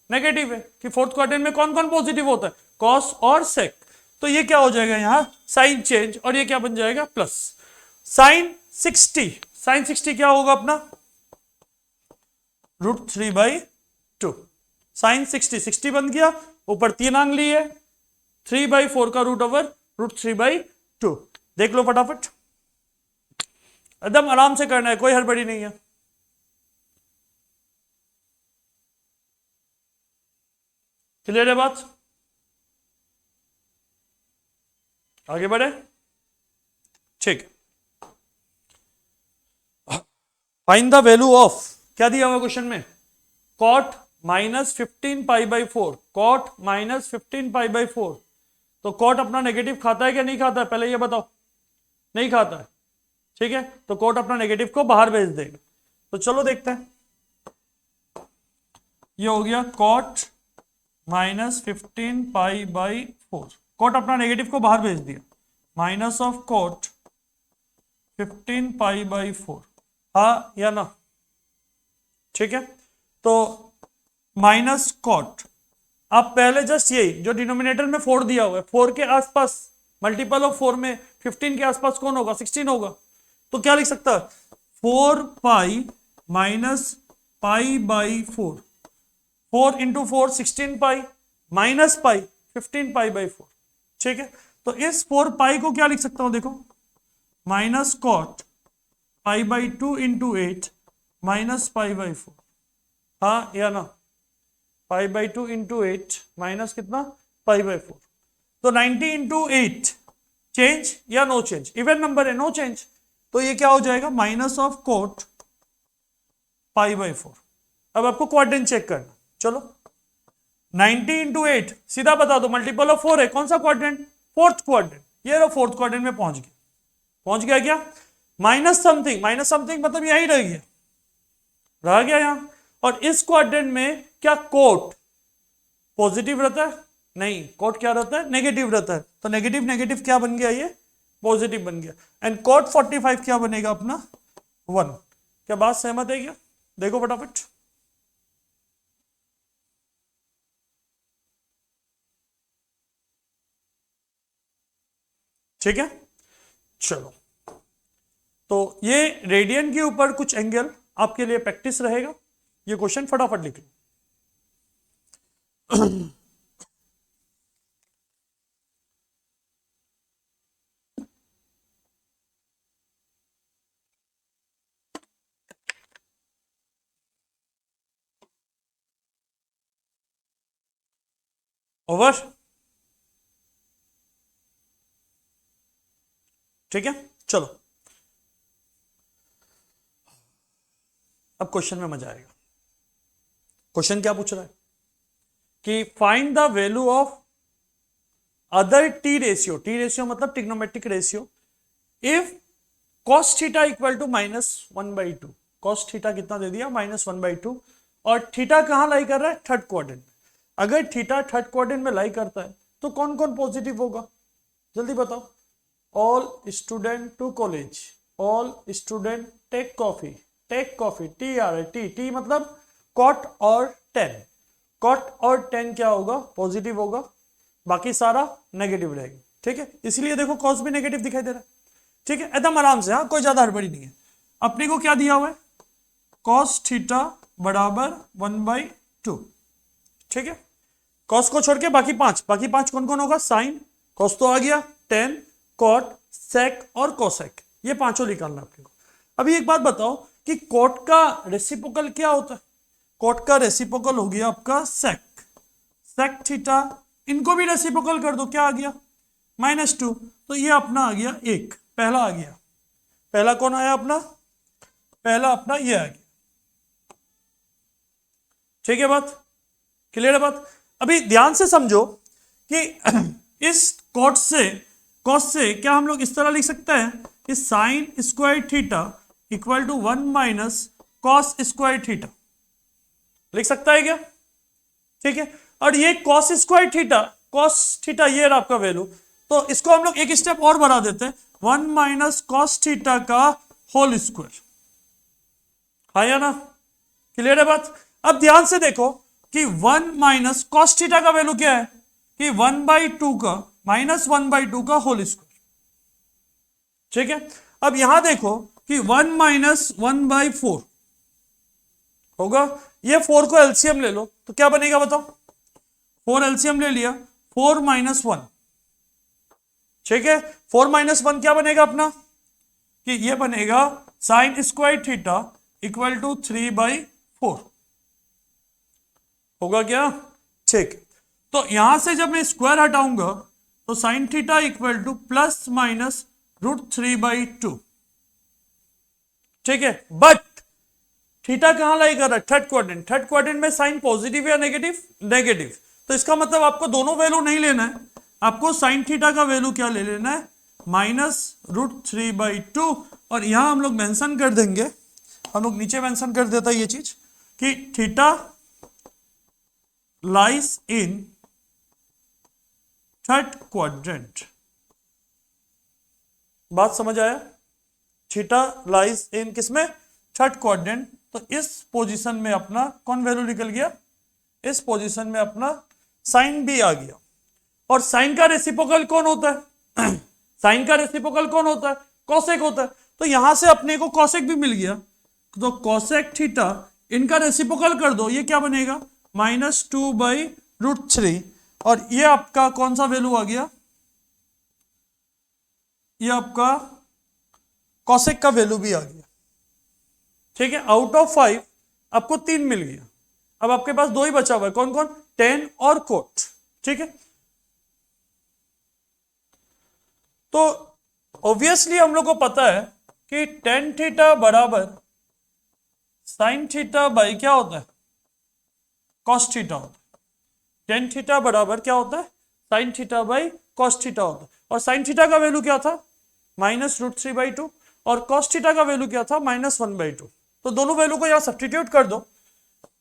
नेगेटिव है, कि फोर्थ क्वाड्रेंट में कौन कौन पॉजिटिव होता है, कॉस और सेक, तो ये क्या हो जाएगा यहां साइन चेंज, और ये क्या बन जाएगा प्लस साइन 60, साइन 60 क्या होगा अपना √3/2, साइन 60 बन गया, ऊपर 3 अंग ली है, 3/4 का रूट ओवर √3/2। देख लो फटाफट, एकदम आराम से करना है, कोई हड़बड़ी नहीं है। क्लियर है बात, आगे बढ़े, ठीक। फाइंड द वैल्यू ऑफ, क्या दिया हुआ क्वेश्चन में, कॉट -15 π/4, कॉट -15 π/4, तो कॉट अपना नेगेटिव खाता है क्या नहीं खाता है, पहले ये बताओ, नहीं खाता है, ठीक है, तो कॉट अपना नेगेटिव को बाहर भेज देगा, तो चलो देखते हैं। ये हो गया कॉट -15 π/4, कॉट अपना नेगेटिव को बाहर भेज दिया, माइनस ऑफ कॉट 15 π/4, हाँ या ना, ठीक है। तो माइनस कॉट, आप पहले जस्ट यही जो डिनोमिनेटर में 4 दिया हुआ है, 4 के आसपास मल्टीपल ऑफ 4 में 15 के आसपास कौन होगा 16 होगा, तो क्या लिख सकता है 4 pi minus π/4, 4 × 4 16 pi minus pi 15 π/4, ठीक है। तो इस 4 पाई को क्या लिख सकता हूं, देखो माइनस कॉट π/2 × 8 माइनस π/4, हाँ या ना, π/2 × 8 माइनस कितना π/4, तो 90 × 8 चेंज या नो चेंज, इवन नंबर है नो चेंज, तो ये क्या हो जाएगा माइनस ऑफ कोट π/4। अब आपको क्वाड्रेंट चेक करना, चलो 90 × 8 सीधा बता दो, मल्टीपल ऑफ 4 है, कौन सा क्वाड्रेंट, फोर्थ क्वाड्रेंट, ये रहा फोर्थ क्वाड्रेंट में पहुंच गया, पहुंच गया क्या, माइनस समथिंग मतलब यही रह गया यहां, और इस क्वाड्रेंट में क्या कोट पॉजिटिव रहता है, नहीं, कोट क्या रहता है नेगेटिव रहता है, तो नेगेटिव नेगेटिव क्या बन गया, ये पॉजिटिव बन गया, एंड कोट 45 क्या बनेगा अपना 1। क्या बात सहमत है क्या, देखो फटाफट, ठीक है। चलो तो ये रेडियन के ऊपर कुछ एंगल आपके लिए प्रैक्टिस रहेगा। ये क्वेश्चन फटाफट लिख लो। ओवर, ठीक है, चलो अब क्वेश्चन में मजा आएगा। क्वेश्चन क्या पूछ रहा है कि find the value of other T ratio, T ratio मतलब trigonometric ratio, if cos theta equal to -1/2। Cos theta कितना दे दिया, -1/2, और थीटा कहां लाई कर रहा है, थर्ड क्वाड्रेंट। अगर थीटा थर्ड क्वाड्रेंट में लाई करता है तो कौन कौन पॉजिटिव होगा, जल्दी बताओ। All student to college, all student take coffee, take coffee, T मतलब कॉट और टेन, कॉट और टेन क्या होगा, पॉजिटिव होगा, बाकी सारा नेगेटिव रहेगा, ठीक है। इसलिए देखो कॉस भी नेगेटिव दिखाई दे रहा है, ठीक है, एकदम आराम से, हाँ कोई ज्यादा हड़बड़ी नहीं है। अपने को क्या दिया हुआ है, कॉस थीटा बराबर 1/2, ठीक है। कॉस को छोड़ के बाकी पांच कौन कौन होगा, साइन, कॉस तो आ गया, टेन, कॉट, सेक और कोसेक, ये पांचों निकालना अपने को। अभी एक बात बताओ कि कॉट का रेसिप्रोकल क्या होता है, कॉट का रेसिप्रोकल हो गया आपका सेक, सेक थीटा, इनको भी रेसिप्रोकल कर दो, क्या आ गया, -2, तो ये अपना आ गया एक, पहला आ गया, पहला कौन आया अपना, पहला अपना ये आ गया, ठीक है, बात क्लियर है बात। अभी ध्यान से समझो कि इस कॉस से क्या हम लोग इस तरह लिख सकते हैं कि sine square theta equal to 1 - cos square theta, लिख सकता है क्या, ठीक है। और ये cos square theta, cos theta ये रहा आपका वैल्यू, तो इसको हम लोग एक स्टेप और बढ़ा देते हैं, 1 - कॉस थीटा का होल स्क्वायर, हाँ या ना, क्लियर है बात। अब ध्यान से देखो कि 1 - कॉस थीटा का वैल्यू क्या है, कि 1/2 का -1/2 का होल स्क्वायर, ठीक है। अब यहां देखो कि 1 - 1/4 होगा, ये 4 को एलसीएम ले लो तो क्या बनेगा बताओ, 4 एलसीएम ले लिया, 4 - 1, ठीक है, 4 - 1 क्या बनेगा अपना, कि ये बनेगा sine square theta equal to 3/4, होगा क्या, ठीक। तो यहां से जब मैं स्क्वायर हटाऊंगा तो साइन थीटा इक्वल टू ±√3/2, ठीक है। बट थीटा कहां लाई कर रहा है, थर्ड क्वाड्रेंट, थर्ड क्वाड्रेंट में साइन पॉजिटिव या नेगेटिव, नेगेटिव, तो इसका मतलब आपको दोनों वैल्यू नहीं लेना है, आपको साइन थीटा का वैल्यू क्या ले लेना है, -√3/2, और यहां हम लोग मेंशन कर देंगे, हम लोग नीचे मेंशन कर देता है ये चीज कि theta lies in third quadrant, बात समझ आया, थीटा लाइज इन किसमें, थर्ड क्वाड्रेंट, तो इस पोजीशन में अपना कौन वैल्यू निकल गया, इस पोजीशन में अपना साइन भी आ गया। और साइन का रेसिप्रोकल कौन होता है साइन का रेसिप्रोकल कौन होता है, कॉसेक होता है, तो यहां से अपने को कॉसेक भी मिल गया, तो कॉसेक थीटा इनका रेसिप्रोकल कर दो, ये क्या बनेगा, -2/√3, और ये आपका कौन सा वैल्यू आ गया, ये आपका कॉसेक का वैल्यू भी आ गया, ठीक है। आउट ऑफ 5 आपको 3 मिल गया, अब आपके पास 2 ही बचा हुआ है, कौन कौन, टेन और कोट, ठीक है। तो ऑब्वियसली हम लोग को पता है कि टेन थीटा बराबर साइन थीटा बाई क्या होता है, कॉस थीटा होता है, टेन थीटा बराबर क्या होता है, sine theta by cos theta होता है, और साइन थीटा का वैल्यू क्या था, -√3/2, और कॉस थीटा का वैल्यू क्या था, -1/2, तो दोनों वैल्यू को यहां सब्स्टिट्यूट कर दो,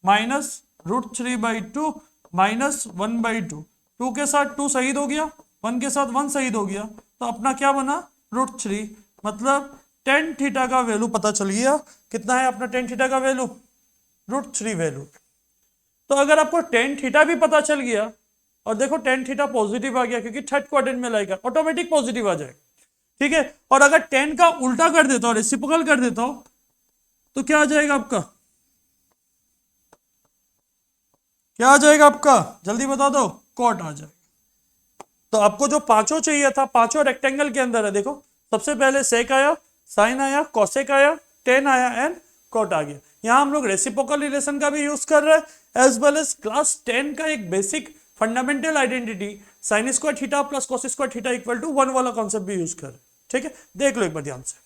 -√3/2 -1/2, 2 के साथ 2 शहीद हो गया, 1 के साथ 1 शहीद हो गया, तो अपना क्या बना, √3, मतलब टेन थीटा का वैल्यू पता चल गया, कितना है अपना टेन थीटा का वैल्यू, √3 वैल्यू। तो अगर आपको टेन थीटा भी पता चल गया, और देखो टेन थीटा पॉजिटिव आ गया क्योंकि थर्ड क्वाड्रेंट में लाएगा, ऑटोमेटिक पॉजिटिव आ जाएगा, ठीक है। और अगर टेन का उल्टा कर देता हूं, रेसिप्रोकल कर देता हूं, तो क्या आ जाएगा आपका, क्या आ जाएगा आपका, जल्दी बता दो, कॉट आ जाएगा। तो आपको जो पांचों चाहिए था, पांचों रेक्टेंगल के अंदर है। देखो सबसे पहले सेक आया, साइन आया, कॉसेक आया, टेन आया एंड कॉट आ गया। यहां हम लोग रेसिप्रोकल रिलेशन का भी यूज कर रहे हैं, एज वेल एज क्लास 10 का एक basic fundamental identity sine square theta plus cos square theta equal to 1 वाला कॉन्सेप्ट भी यूज कर रहे हैं। ठीक है, देख लो एक बार ध्यान से।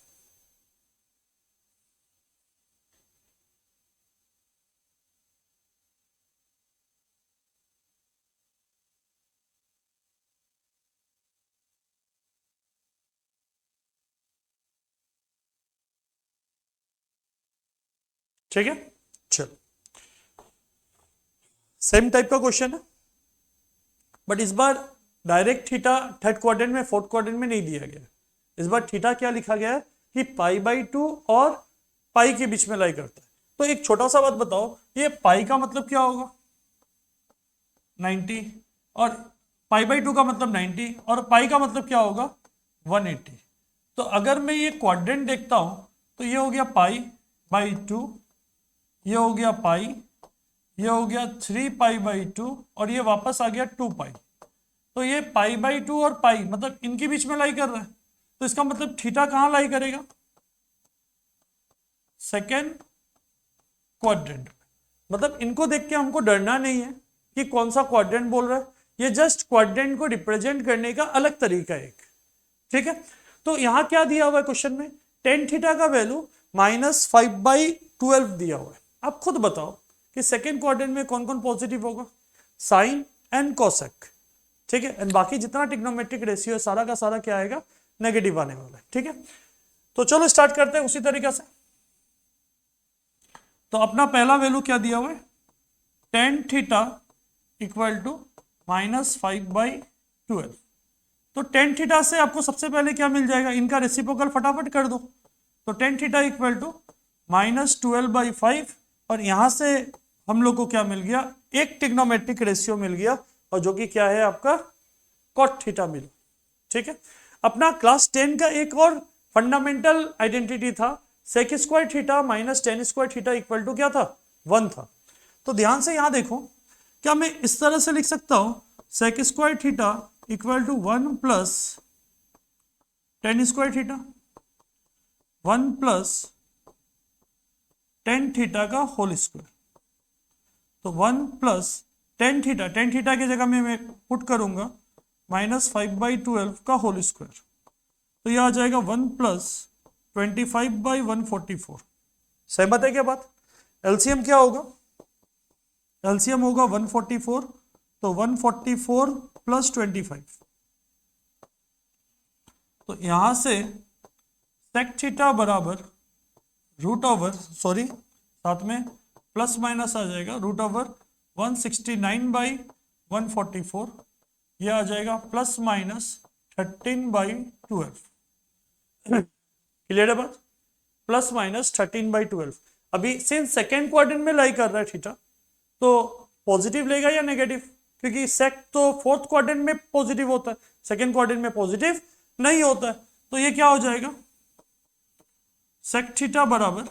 ठीक है, चलो सेम टाइप का क्वेश्चन है, बट इस बार डायरेक्ट थीटा थर्ड क्वाड्रेंट में फोर्थ क्वाड्रेंट में नहीं दिया गया। इस बार थीटा क्या लिखा गया है कि पाई बाई 2 और पाई के बीच में लाई करता है। तो एक छोटा सा बात बताओ, ये पाई का मतलब क्या होगा, 90, और पाई बाई 2 का मतलब 90, और पाई का मतलब क्या होगा, 180। तो अगर मैं ये क्वाड्रेंट देखता हूं तो ये हो गया पाई बाई 2, ये हो गया पाई, ये हो गया 3 पाई बाई 2, और ये वापस आ गया 2 पाई। तो ये पाई बाई 2 और पाई मतलब इनके बीच में लाई कर रहा है। तो इसका मतलब थीटा कहां लाई करेगा, सेकेंड क्वाड्रेंट। मतलब इनको देख के हमको डरना नहीं है कि कौन सा क्वाड्रेंट बोल रहा है, ये जस्ट क्वाड्रेंट को रिप्रेजेंट करने का अलग तरीका है एक। ठीक है, तो यहां क्या दिया हुआ है क्वेश्चन में, टेन थीटा का वैल्यू -5/12 दिया हुआ है। आप खुद बताओ कि सेकेंड क्वाड्रेंट में कौन कौन पॉजिटिव होगा, साइन एंड कोसेक। ठीक है, एंड बाकी जितना ट्रिग्नोमेट्रिक रेशियो है सारा का सारा क्या आएगा, नेगेटिव आने वाला है। ठीक है, तो चलो स्टार्ट करते हैं उसी तरीके से। तो अपना पहला वैल्यू क्या दिया हुआ है, टेन थीटा इक्वल टू -5/12। तो टेन थीटा से आपको सबसे पहले क्या मिल जाएगा, इनका रेसिप्रोकल फटाफट कर दो। तो टेन थीटा इक्वल टू -12/5, और यहां से हम लोग को क्या मिल गया, एक ट्रिग्नोमेट्रिक रेशियो मिल गया, और जो कि क्या है आपका कॉट थीटा मिला। ठीक है, अपना क्लास 10 का एक और फंडामेंटल आइडेंटिटी था, sec square theta minus tan square theta equal to क्या था, 1 था। तो ध्यान से यहां देखो, क्या मैं इस तरह से लिख सकता हूं, sec square theta equal to 1 plus tan square theta, 1 plus tan theta का होल स्क्वायर। तो 1 प्लस टेन थीटा की जगह में मैं पुट करूंगा -5/12 का होल स्क्वायर। तो यह आ जाएगा 1 प्लस 25/144। सहमत है क्या बात, एलसीएम क्या होगा, एलसीएम होगा 144, तो 144 प्लस 25। तो यहां से सेक थीटा बराबर रूट ओवर, सॉरी साथ में प्लस माइनस आ जाएगा, रूट ओवर 169/144, यह आ जाएगा प्लस माइनस 13/12। क्लियर है बात, प्लस माइनस 13/12। अभी सिंस सेकेंड क्वाड्रेंट में लाई कर रहा है थीटा, तो पॉजिटिव लेगा या नेगेटिव, क्योंकि सेक तो फोर्थ क्वाड्रेंट में पॉजिटिव होता है, सेकेंड क्वाड्रेंट में पॉजिटिव नहीं होता है। तो ये क्या हो जाएगा, सेक थीटा बराबर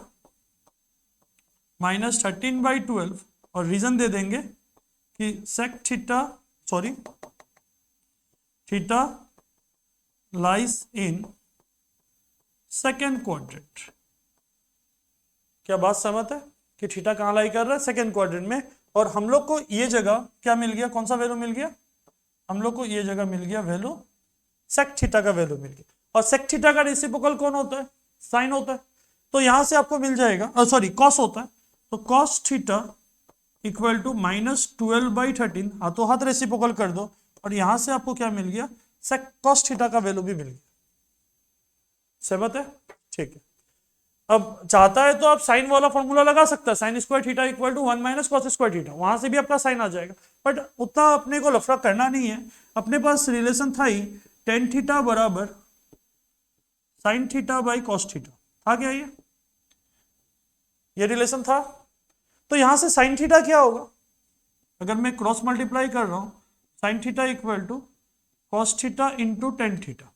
-13/12, और रीजन दे देंगे कि sec theta, sorry theta lies in second quadrant. क्या बात सहमत है कि थीटा कहां लाई कर रहा है, सेकेंड क्वाड्रेंट में। और हम लोग को ये जगह क्या मिल गया, कौन सा वैल्यू मिल गया, हम लोग को ये जगह मिल गया वैल्यू, सेक थीटा का वैल्यू मिल गया। और सेक थीटा का रेसिप्रोकल कौन होता है, साइन होता है। तो यहां से आपको मिल जाएगा, सॉरी कॉस होता है, तो कॉस थीटा इक्वल टू -12/13, हाथों हाथ रेसिप्रोकल कर दो, और यहां से आपको क्या मिल गया, सेक कॉस थीटा का वैल्यू भी मिल गया। सहमत है, ठीक है। अब चाहता है तो आप साइन वाला फॉर्मूला लगा सकता है, sine square theta equal to 1 minus cos square theta, वहां से भी आपका साइन आ जाएगा। बट उतना अपने को लफड़ा करना नहीं है, अपने पास रिलेशन था ही, टेन थीटा बराबर sine theta by cos theta था क्या, ये रिलेशन था। तो यहां से साइन थीटा क्या होगा, अगर मैं क्रॉस मल्टीप्लाई कर रहा हूं, sine theta equal to cos theta into tan theta.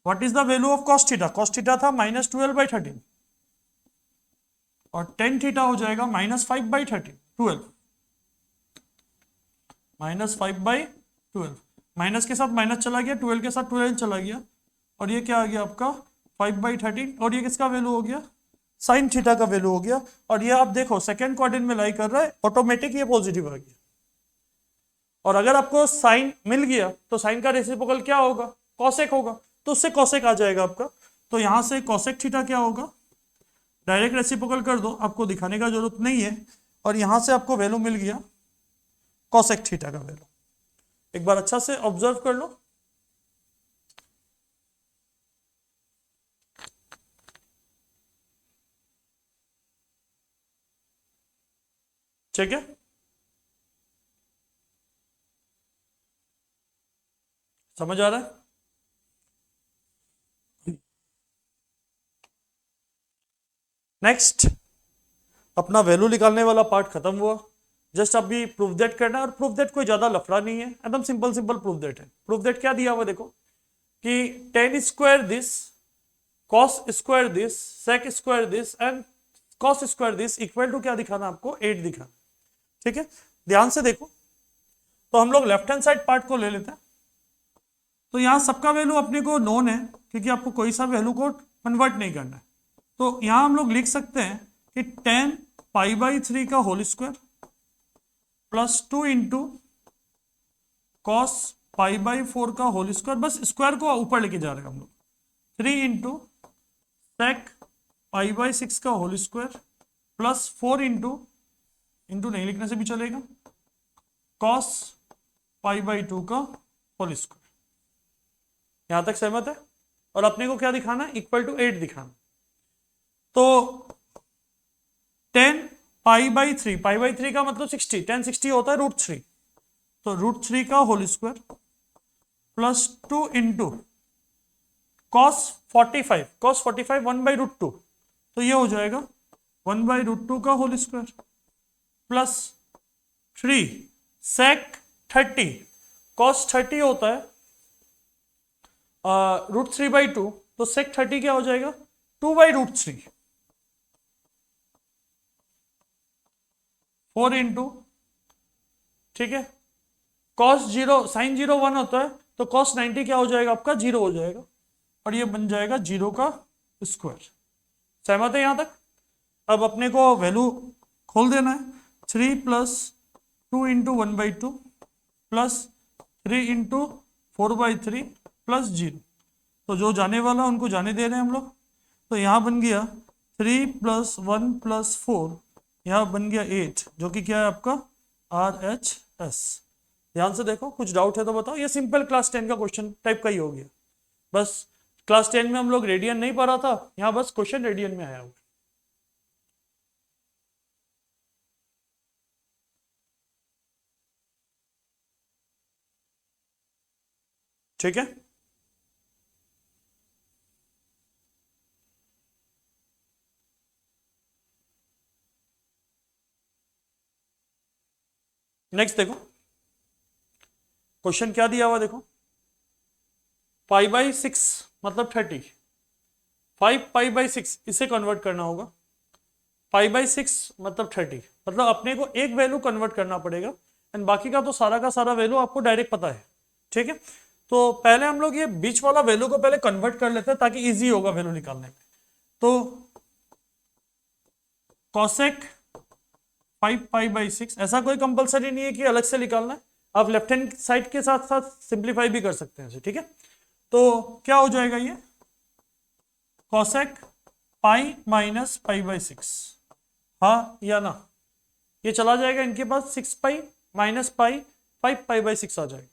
What is the value of cos theta? Cos theta था -12/13 और टेन थीटा हो जाएगा -5/13, 12 -5/12, माइनस के साथ माइनस चला गया, 12 के साथ 12 चला गया, और ये क्या आ गया आपका 5/13, और ये किसका वैल्यू हो गया? साइन थीटा का वैल्यू हो गया। और ये आप देखो सेकेंड क्वाड्रेंट में लाई कर रहा है, ऑटोमेटिक ये पॉजिटिव आ गया। और अगर आपको साइन मिल गया तो साइन का रेसिप्रोकल क्या होगा? कॉसेक होगा, तो उससे कॉसेक आ जाएगा आपका। तो यहां से कॉसेक थीटा क्या होगा? डायरेक्ट रेसिप्रोकल कर दो, आपको दिखाने का जरूरत नहीं है। और यहां से आपको वैल्यू मिल गया कॉसेक थीटा का वैल्यू। एक बार अच्छा से ऑब्जर्व कर लो। ठीक है, समझ आ रहा है? नेक्स्ट, अपना वैल्यू निकालने वाला पार्ट खत्म हुआ। जस्ट अभी प्रूफ दैट करना है, और प्रूफ दैट कोई ज्यादा लफड़ा नहीं है, एकदम सिंपल सिंपल प्रूफ दैट है। प्रूफ दैट क्या दिया हुआ देखो कि tan square this, cos square this, sec square this and cos square this equal to क्या दिखाना आपको? 8 दिखाना। ठीक है, ध्यान से देखो। तो हम लोग लेफ्ट हैंड साइड पार्ट को ले लेते हैं। तो यहाँ सबका वैल्यू अपने को नोन है, क्योंकि आपको कोई सा वैल्यू को कन्वर्ट नहीं करना है। तो यहाँ हम लोग लिख सकते हैं कि 10π/3 का whole square plus 2 into cos π/4 का होल स्क्वायर, बस स्क्वायर को ऊपर लेके जा रहे हैं हम लोग, 3 इंटू सेक π/6 का होल स्क्वायर प्लस 4 इंटू नहीं लिखने से भी चलेगा, कॉस π/2 का होल स्क्वायर। यहां तक सहमत है? और अपने को क्या दिखाना है? इक्वल टू 8 दिखाना। तो 10π/3, π/3 का मतलब 60, 1060 होता है √3, तो √3 का whole square plus 2 into cos 45, cos 45 1/√2, तो ये हो जाएगा 1/√2 का whole square plus 3 sec 30, cos 30 होता है √3/2, तो सेक 30 क्या हो जाएगा? 2/√3, 4 इंटू, ठीक है, कॉस 0 साइन 0 1 होता है, तो कॉस 90 क्या हो जाएगा आपका? 0 हो जाएगा, और ये बन जाएगा 0 का स्क्वायर। सहमत है यहां तक? अब अपने को वैल्यू खोल देना है, 3 plus 2 into 1/2 plus 3 into 4/3 plus 0, तो जो जाने वाला उनको जाने दे रहे हैं हम लोग। तो यहाँ बन गया 3 प्लस 1 प्लस 4, यहाँ बन गया 8, जो कि क्या है आपका? RHS। ध्यान से देखो, कुछ डाउट है तो बताओ। ये सिंपल क्लास 10 का क्वेश्चन टाइप का ही हो गया, बस क्लास 10 में हम लोग रेडियन नहीं पढ़ा था, यहाँ बस क्वेश्चन रेडियन में आया हुआ। ठीक है, नेक्स्ट देखो क्वेश्चन क्या दिया हुआ देखो, 5/6 मतलब 30, 5π/6 इसे कन्वर्ट करना होगा, 5/6 मतलब 30, मतलब अपने को एक वैल्यू कन्वर्ट करना पड़ेगा, एंड बाकी का तो सारा का सारा वैल्यू आपको डायरेक्ट पता है। ठीक है, तो पहले हम लोग ये बीच वाला वैल्यू को पहले कन्वर्ट कर लेते हैं ताकि इजी होगा वैल्यू निकालने में। तो कॉसेक 5π/6, ऐसा कोई कंपलसरी नहीं है कि अलग से निकालना है, आप लेफ्ट हैंड साइड के साथ साथ सिंप्लीफाई भी कर सकते हैं। ठीक है, तो क्या हो जाएगा ये? कॉसेक पाई माइनस π/6, हाँ या ना? ये चला जाएगा इनके पास, 6π माइनस पाई 5π/6 आ जाएगा।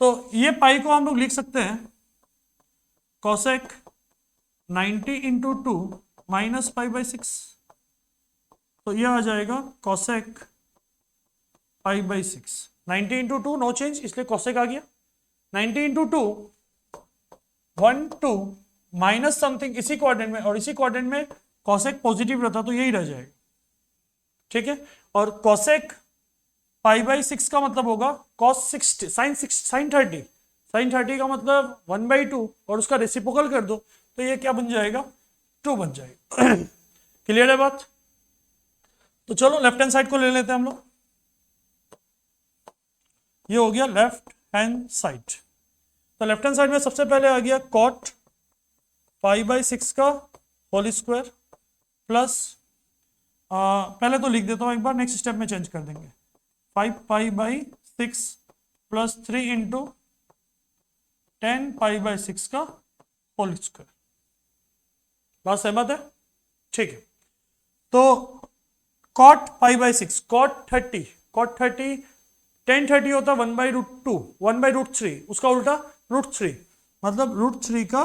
तो ये पाई को हम लोग लिख सकते हैं कॉसेक 90 इंटू 2 माइनस π/6, तो ये आ जाएगा कॉसेक π/6। 90 इंटू 2 नो चेंज, इसलिए कॉसेक आ गया। 90 इंटू 2 1 2 माइनस समथिंग इसी क्वाड्रेंट में, और इसी क्वाड्रेंट में कॉसेक पॉजिटिव रहता तो यही रह जाएगा। ठीक है, और कॉसेक π/6 का मतलब होगा कॉस 60 साइन 30, साइन 30 का मतलब 1/2 और उसका रेसिप्रोकल कर दो तो ये क्या बन जाएगा, 2 बन जाएगा। क्लियर है बात? तो चलो लेफ्ट हैंड साइड को ले लेते हैं हम लोग। ये हो गया लेफ्ट हैंड साइड। तो लेफ्ट हैंड साइड में सबसे पहले आ गया कॉट π/6 का होल स्क्वायर प्लस, पहले तो लिख देता हूँ एक बार, नेक्स्ट स्टेप में चेंज कर देंगे। 5π/6 प्लस 3 इंटू 10π/6 का होल स्क्वायर। बात सहमत है? ठीक है। तो कॉट π/6, कॉट 30 10 30 होता 1/√2, 1/√3, उसका उल्टा √3, मतलब √3 का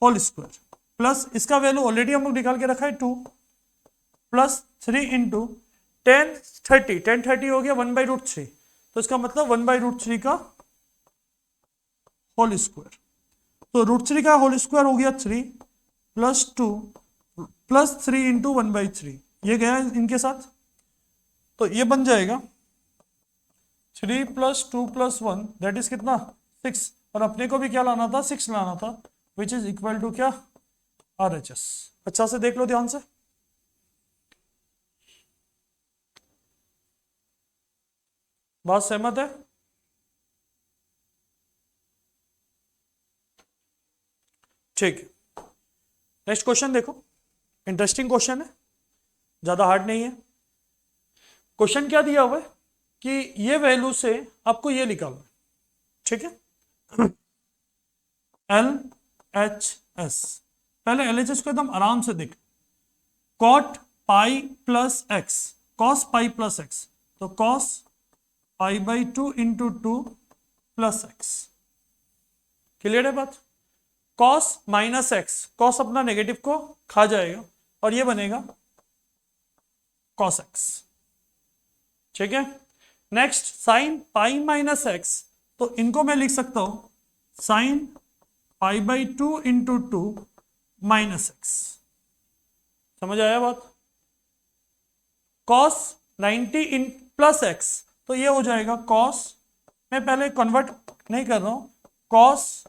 होल स्क्वायर प्लस इसका वैल्यू ऑलरेडी हम लोग निकाल के रखा है 2 प्लस 3 इंटू 10 30 हो गया 1/√3, तो इसका मतलब 1/√3 का होल स्क्वायर। तो √3 का होल स्क्वायर हो गया 3 प्लस 2 प्लस 3 इंटू 1/3, ये गया इनके साथ, तो ये बन जाएगा 3 प्लस 2 प्लस 1 दैट इज कितना, 6, और अपने को भी क्या लाना था, 6 लाना था, विच इज इक्वल टू क्या, RHS। अच्छा से देख लो ध्यान से। बात सहमत है? ठीक है, नेक्स्ट क्वेश्चन देखो, इंटरेस्टिंग क्वेश्चन है, ज्यादा हार्ड नहीं है। क्वेश्चन क्या दिया हुआ है कि ये वैल्यू से आपको ये निकालना है, ठीक है। LHS, पहले LHS को एकदम आराम से देख, cot pi plus x, cos pi plus x, तो cos π/2 into 2 plus x. Clear है बात? कॉस माइनस एक्स, कॉस अपना नेगेटिव को खा जाएगा और ये बनेगा कॉस एक्स, ठीक है। Next sine pi minus x, तो इनको मैं लिख सकता हूं साइन π/2 इंटू 2 माइनस एक्स। समझ आया बात? कॉस 90 इन प्लस एक्स, तो ये हो जाएगा कॉस, मैं पहले कन्वर्ट नहीं कर रहा हूं, कॉस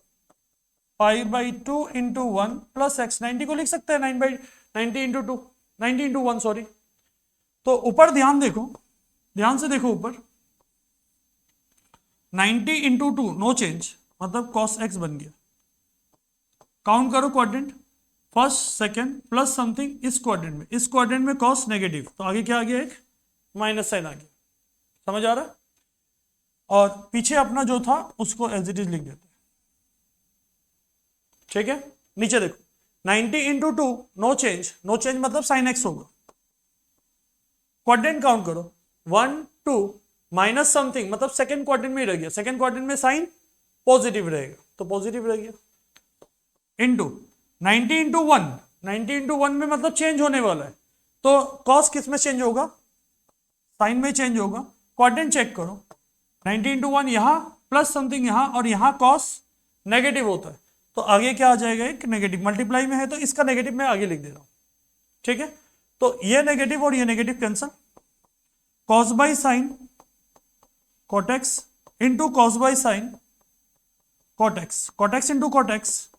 π/2 इंटू 1 प्लस एक्स, 90 को लिख सकते हैं 90 इंटू 2, 90 इंटू 1 सॉरी। तो ऊपर ध्यान देखो, ध्यान से देखो ऊपर, 90 इंटू 2 नो चेंज, मतलब कॉस एक्स बन गया। काउंट करो quadrant, first second plus something इस क्वाड्रेंट में, इस क्वाड्रेंट में कॉस नेगेटिव, तो आगे क्या आ गया, एक माइनस साइन आ गया। समझ आ रहा है? और पीछे अपना जो था उसको एज इट इज लिख देते हैं, ठीक है। नीचे देखो 90 into 2 no change, no change मतलब साइन एक्स होगा। क्वाड्रेंट काउंट करो 1 2 माइनस समथिंग, मतलब सेकंड क्वाड्रेंट में ही रह गया, सेकंड क्वाड्रेंट में साइन पॉजिटिव रहेगा तो पॉजिटिव रह गया, इंटू 90 इंटू 1, 90 इंटू 1 में मतलब चेंज होने वाला है, तो कॉस किस में चेंज होगा, साइन में चेंज होगा। क्वाड्रेंट चेक करो, 90 इंटू 1 यहां प्लस समथिंग यहां, और यहां कॉस नेगेटिव होता है, तो आगे क्या आ जाएगा, एक नेगेटिव, मल्टीप्लाई में है तो इसका नेगेटिव मैं आगे लिख दे रहा हूं, ठीक है। तो ये नेगेटिव और ये negative cancel, cos by sine cot x into cos by sine cot x, cot x into cot x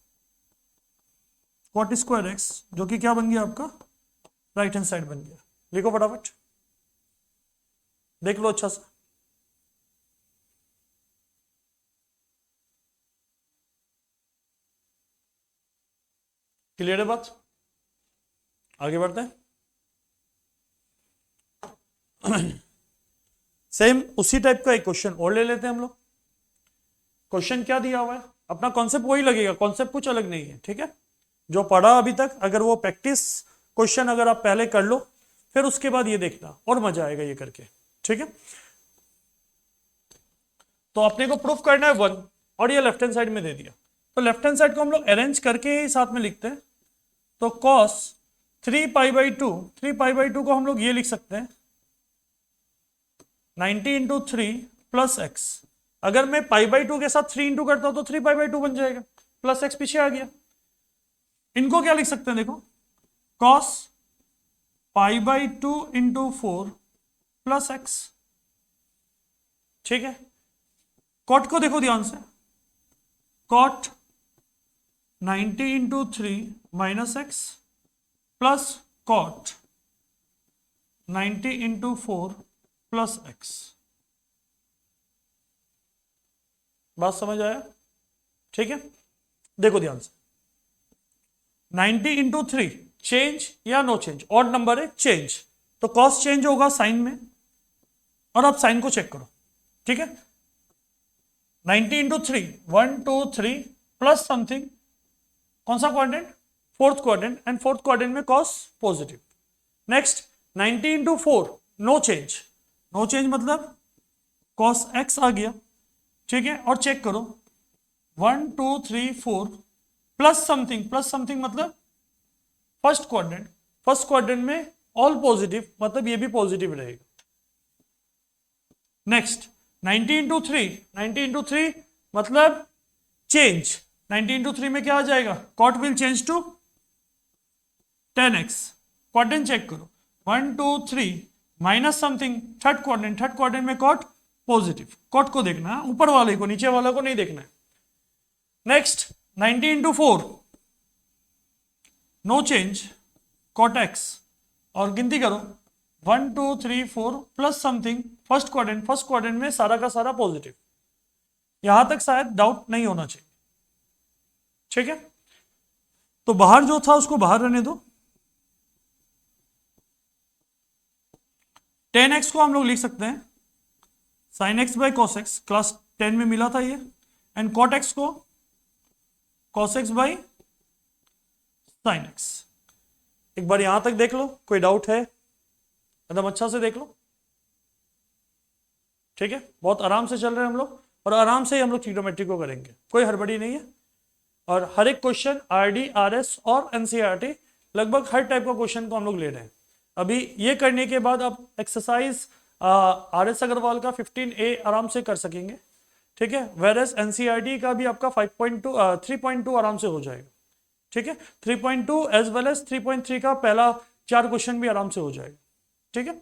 cot square x, जो कि क्या बन गया आपका, राइट हैंड साइड बन गया। लिखो फटाफट, देख लो अच्छा से। क्लियर है बात? आगे बढ़ते हैं। सेम उसी टाइप का एक क्वेश्चन और ले लेते हैं हम लोग। क्वेश्चन क्या दिया हुआ है, अपना कॉन्सेप्ट वही लगेगा, कॉन्सेप्ट कुछ अलग नहीं है, ठीक है। जो पढ़ा अभी तक, अगर वो प्रैक्टिस क्वेश्चन अगर आप पहले कर लो, फिर उसके बाद ये देखना और मजा आएगा ये करके, ठीक है। तो अपने को प्रूफ करना है 1, और ये लेफ्ट हैंड साइड में दे दिया, तो लेफ्ट हैंड साइड को हम लोग अरेंज करके ही साथ में लिखते हैं। तो cos 3π/2, 3π/2 को हम लोग ये लिख सकते हैं 90 इंटू 3 प्लस एक्स। अगर मैं π/2 के साथ 3 इंटू करता हूं तो 3π/2 बन जाएगा, प्लस एक्स पीछे आ गया। इनको क्या लिख सकते हैं, देखो cos π/2 इंटू 4 प्लस एक्स, ठीक है। कॉट को देखो ध्यान से, cot 90 into 3 minus x plus cot 90 into 4 plus x. बात समझ आया? ठीक है, देखो ध्यान से, 90 इंटू 3 चेंज या नो चेंज, ऑड नंबर है, चेंज, तो कॉस चेंज होगा साइन में, और आप साइन को चेक करो। ठीक है, 90 इंटू 3 1 2 3 प्लस समथिंग, कौन सा quadrant? Fourth quadrant, and fourth quadrant में cos positive. Next 90 into 4 no change, no change मतलब कॉस एक्स आ गया। ठीक है, और चेक करो 1 2 3 4 प्लस समथिंग, प्लस समथिंग मतलब फर्स्ट क्वाड्रेंट, फर्स्ट क्वाड्रेंट में ऑल पॉजिटिव मतलब ये भी पॉजिटिव रहेगा। नेक्स्ट 90 इंटू 3, 90 इंटू 3 मतलब चेंज, 90 इंटू 3 में क्या आ जाएगा? Cot will change to 10x। Quadrant check करो 1 2 3 minus something, third quadrant, third quadrant में कॉट पॉजिटिव, कॉट को देखना है, ऊपर वाले को, नीचे वाला को नहीं देखना है। Next 90 into 4 no change, cot x, और गिनती करो 1 2 3 4 plus something, first quadrant, first quadrant में सारा का सारा पॉजिटिव। यहां तक शायद डाउट नहीं होना चाहिए। ठीक है, तो बाहर जो था उसको बाहर रहने दो। 10x को हम लोग लिख सकते हैं sine x by cos x, class 10 में मिला था ये, एंड कॉट एक्स को cos x by sine x. एक बार यहां तक देख लो, कोई डाउट है? एकदम अच्छा से देख लो। ठीक है, बहुत आराम से चल रहे हैं हम लोग, और आराम से ही हम लोग ट्रिग्नोमेट्री को करेंगे, कोई हड़बड़ी नहीं है। और हर एक क्वेश्चन आरडी, आरएस और एनसीईआरटी, लगभग हर टाइप का क्वेश्चन को हम लोग ले रहे हैं। अभी ये करने के बाद आप एक्सरसाइज आरएस अग्रवाल का 15A आराम से कर सकेंगे। ठीक है, वेरएस एनसीईआरटी का भी आपका 5.2 3.2 आराम से हो जाएगा। ठीक है, 3.2 एज वेल एज 3.3 का पहला 4 क्वेश्चन भी आराम से हो जाएगा। ठीक है,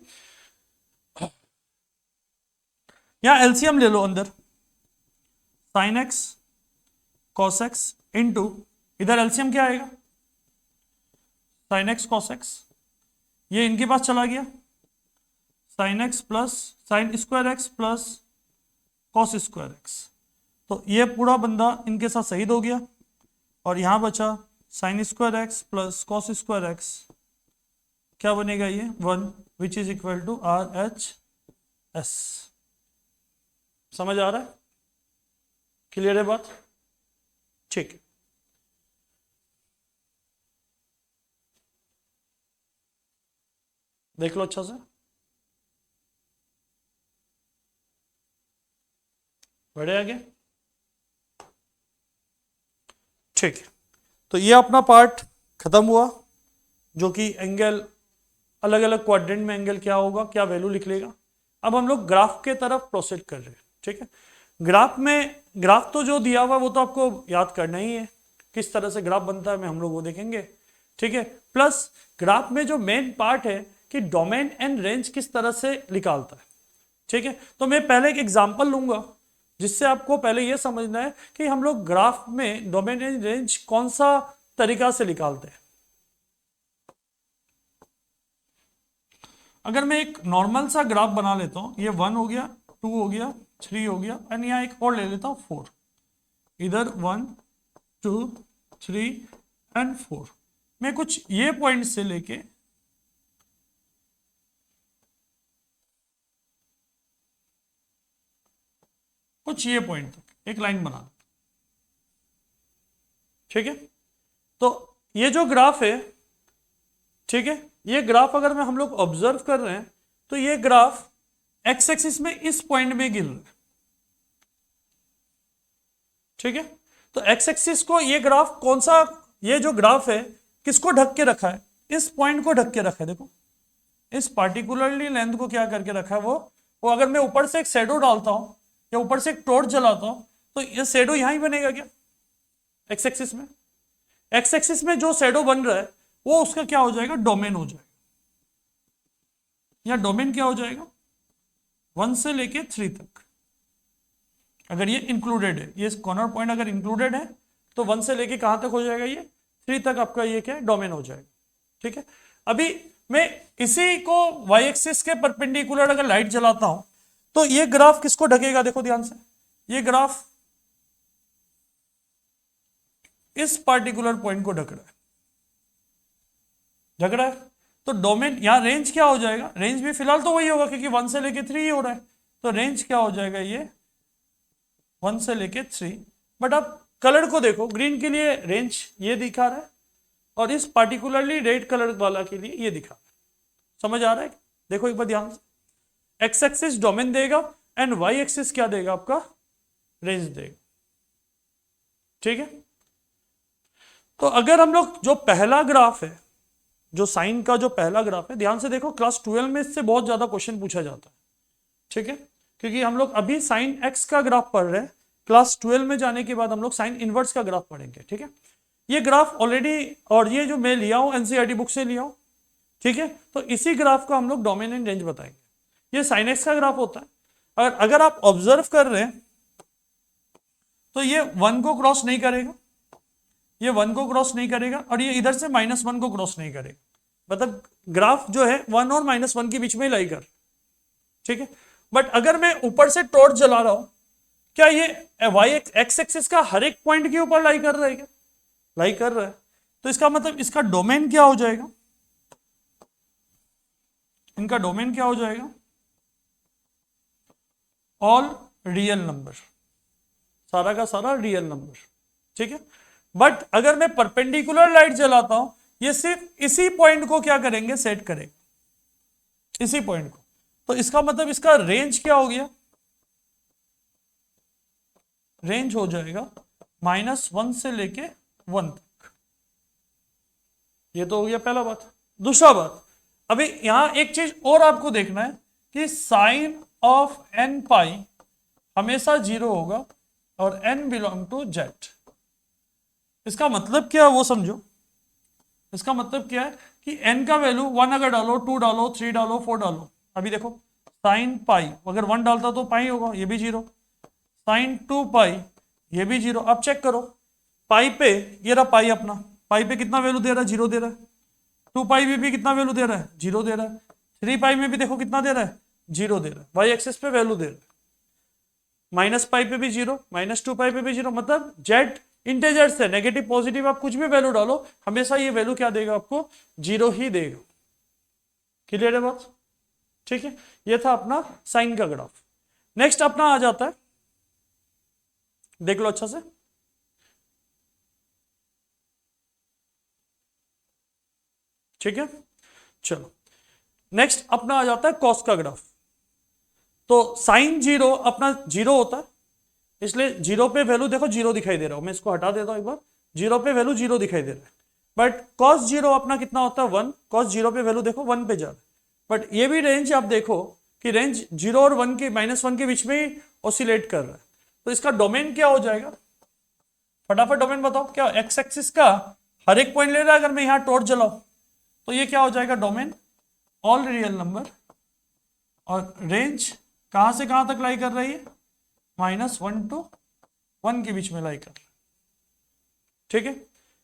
यहां एलसीएम ले लो अंदर, sine x cos x into, इधर एलसीएम क्या आएगा? साइन एक्स कॉस एक्स, ये इनके पास चला गया, sine x plus sign square x plus cos square x, तो ये पूरा बंदा इनके साथ शहीद हो गया, और यहां बचा sine square x plus cos square x, क्या बनेगा ये 1, which is equal to RHS। समझ आ रहा है? क्लियर है बात? ठीक है, देख लो अच्छा से, बढ़े आगे। ठीक है, तो ये अपना पार्ट खत्म हुआ, जो कि एंगल, अलग अलग क्वाड्रेंट में एंगल क्या होगा, क्या वैल्यू लिख लेगा। अब हम लोग ग्राफ के तरफ प्रोसीड कर रहे हैं। ठीक है, ग्राफ में, ग्राफ तो जो दिया हुआ वो तो आपको याद करना ही है, किस तरह से ग्राफ बनता है, मैं हम लोग वो देखेंगे। ठीक है, प्लस ग्राफ में जो मेन पार्ट है कि डोमेन एंड रेंज किस तरह से निकालता है। ठीक है, तो मैं पहले एक एग्जांपल लूंगा, जिससे आपको पहले यह समझना है कि हम लोग ग्राफ में डोमेन एंड रेंज कौन सा तरीका से निकालते हैं। अगर मैं एक नॉर्मल सा ग्राफ बना लेता हूं, ये 1 हो गया, 2 हो गया, 3 हो गया, एंड यहां एक और ले लेता हूं 4, इधर 1 2 3 एंड 4, मैं कुछ ये पॉइंट से लेके कुछ ये पॉइंट तक एक लाइन बना देता। ठीक है, तो ये जो ग्राफ है, ठीक है, ये ग्राफ अगर मैं हम लोग ऑब्जर्व कर रहे हैं, तो ये ग्राफ एक्स एक्सिस में इस पॉइंट में गिर रहा है। ठीक है, तो एक्स एक्सिस को ये ग्राफ कौन सा, ये जो ग्राफ है किसको ढक के रखा है? इस पॉइंट को ढक के रखा है। देखो, इस पार्टिकुलरली लेंथ को क्या करके रखा है, वो अगर मैं ऊपर से एक शेडो डालता हूं या ऊपर से एक टॉर्च जलाता हूं, तो ये शेडो यहां ही बनेगा क्या? एक्स एक्सिस में, एक्स एक्सिस में जो शेडो बन रहा है वो उसका क्या हो जाएगा? डोमेन हो जाएगा। या डोमेन क्या हो जाएगा? 1 से लेके 3 तक। अगर ये इंक्लूडेड है, ये कॉर्नर पॉइंट अगर इंक्लूडेड है तो 1 से लेके कहां तक हो जाएगा, ये 3 तक आपका ये क्या डोमेन हो जाएगा। ठीक है, अभी मैं इसी को वाई एक्सिस के परपेंडिकुलर अगर लाइट जलाता हूं तो ये ग्राफ किसको ढकेगा, देखो ध्यान से, ये ग्राफ इस पार्टिकुलर पॉइंट को ढक रहा है। तो डोमेन यहां रेंज क्या हो जाएगा, रेंज भी फिलहाल तो वही होगा क्योंकि 1 से लेके 3 ही हो रहा है, तो रेंज क्या हो जाएगा, ये 1 से लेके 3। बट आप कलर को देखो, ग्रीन के लिए रेंज ये दिखा रहा है और इस पार्टिकुलरली रेड कलर वाला के लिए ये दिखा रहा है। समझ आ रहा है, देखो एक बार ध्यान से, एक्स एक्सिस डोमेन देगा एंड वाई एक्सिस क्या देगा, आपका रेंज देगा। ठीक है, तो अगर हम लोग जो पहला ग्राफ है, जो साइन का जो पहला ग्राफ है, ध्यान से देखो, क्लास 12 में इससे बहुत ज्यादा क्वेश्चन पूछा जाता है। ठीक है, क्योंकि हम लोग अभी साइन एक्स का ग्राफ पढ़ रहे हैं, क्लास 12 में जाने के बाद हम लोग साइन इनवर्स का ग्राफ पढ़ेंगे। ठीक है, ये ग्राफ ऑलरेडी, और ये जो मैं लिया हूं एनसीईआरटी बुक से लिया हूं, ठीक है, तो इसी ग्राफ को हम लोग डोमेन एंड रेंज बताएंगे। ये साइन एक्स का ग्राफ होता है, और अगर आप ऑब्जर्व कर रहे हैं तो ये 1 को क्रॉस नहीं करेगा, ये 1 को क्रॉस नहीं करेगा, और ये इधर से -1 को क्रॉस नहीं करेगा, मतलब ग्राफ जो है 1 और -1 के बीच में लाई कर। ठीक है, बट अगर मैं ऊपर से टॉर्च जला रहा हूं, क्या ये वाई एक्स एक्सिस का हर एक पॉइंट के ऊपर लाई कर रहा है क्या, लाई कर रहा है, तो इसका मतलब इसका डोमेन क्या हो जाएगा, इनका डोमेन क्या हो जाएगा, ऑल रियल नंबर, सारा का सारा रियल नंबर। ठीक है, बट अगर मैं परपेंडिकुलर लाइट जलाता हूं, ये सिर्फ इसी पॉइंट को क्या करेंगे, सेट करेंगे, इसी पॉइंट को, तो इसका मतलब इसका रेंज क्या हो गया, रेंज हो जाएगा -1 से लेके 1 तक। ये तो हो गया पहला बात। दूसरा बात, अभी यहां एक चीज और आपको देखना है कि साइन ऑफ n पाई हमेशा 0 होगा और n बिलोंग टू z। इसका मतलब क्या है वो समझो, इसका मतलब क्या है कि n का वैल्यू 1 अगर डालो, 2 डालो, 3 डालो, 4 डालो, अभी देखो साइन पाई अगर 1 डालता तो पाई होगा, ये भी 0, साइन 2 पाई ये भी 0। अब चेक करो पाई पे, ये रहा पाई अपना, पाई पे कितना वैल्यू दे रहा है, 0 दे रहा है। 2 पाई में भी कितना वैल्यू दे रहा है, 0 दे रहा है। 3 पाई में भी देखो कितना दे रहा है, 0 दे रहा है, वाई एक्सिस पे वैल्यू दे रहा है। माइनस पाई पे भी 0, -2 पाई पे भी 0, मतलब जेड इंटेजर से नेगेटिव पॉजिटिव आप कुछ भी वैल्यू डालो, हमेशा ये वैल्यू क्या देगा आपको, 0 ही देगा। क्लियर है बात, ठीक है, ये था अपना साइन का ग्राफ। नेक्स्ट अपना आ जाता है, देख लो अच्छा से, ठीक है, चलो नेक्स्ट अपना आ जाता है कॉस का ग्राफ। तो साइन 0 अपना 0 होता है, इसलिए 0 पे वैल्यू देखो 0 दिखाई दे रहा हूं, मैं इसको हटा देता हूं एक बार, 0 पे वैल्यू 0 दिखाई दे रहा है। बट कॉस 0 अपना कितना होता है 1, कॉस 0 पे वैल्यू देखो 1 पे जा रहा है। बट ये भी रेंज आप देखो कि रेंज 0 और 1 के -1 के बीच में ही ऑसिलेट कर रहा है, तो इसका डोमेन क्या हो जाएगा, फटाफट डोमेन बताओ क्या, एक्स एक्सिस का हर एक पॉइंट ले रहा है, अगर मैं यहां टॉर्च जलाऊं तो ये क्या हो जाएगा, डोमेन ऑल रियल नंबर, और रेंज कहां से कहां तक लाई कर रही है, -1 to 1 के बीच में लाई कर। ठीक है,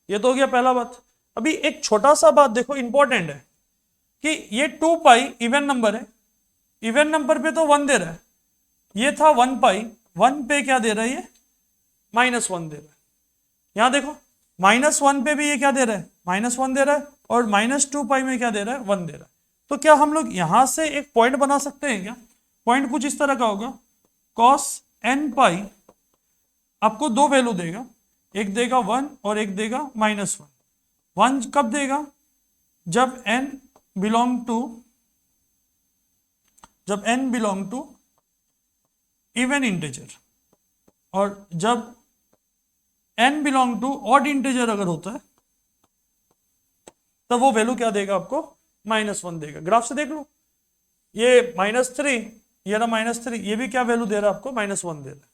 ये तो हो गया पहला बात। अभी एक छोटा सा बात देखो इंपॉर्टेंट है कि ये 2 पाई इवन नंबर है, इवन नंबर पे तो 1 दे रहा है, ये था 1 पाई, 1 पे क्या दे रहा है, ये -1 दे रहा है। यहां देखो -1 पे भी ये क्या दे रहा है, -1 दे रहा है, और -2 पाई में क्या दे रहा है, 1 दे रहा है। तो क्या हम लोग यहां से एक पॉइंट बना सकते हैं क्या, पॉइंट कुछ इस तरह का होगा, cos n पाई आपको दो वैल्यू देगा, एक देगा 1 और एक देगा -1। 1 कब देगा, जब n belong to even integer, और जब n belong to odd integer अगर होता है तब वो वैल्यू क्या देगा आपको, -1 देगा। ग्राफ से देख लो, ये -3, ये रहा -3, ये भी क्या वैल्यू दे रहा है आपको, -1 दे रहा है।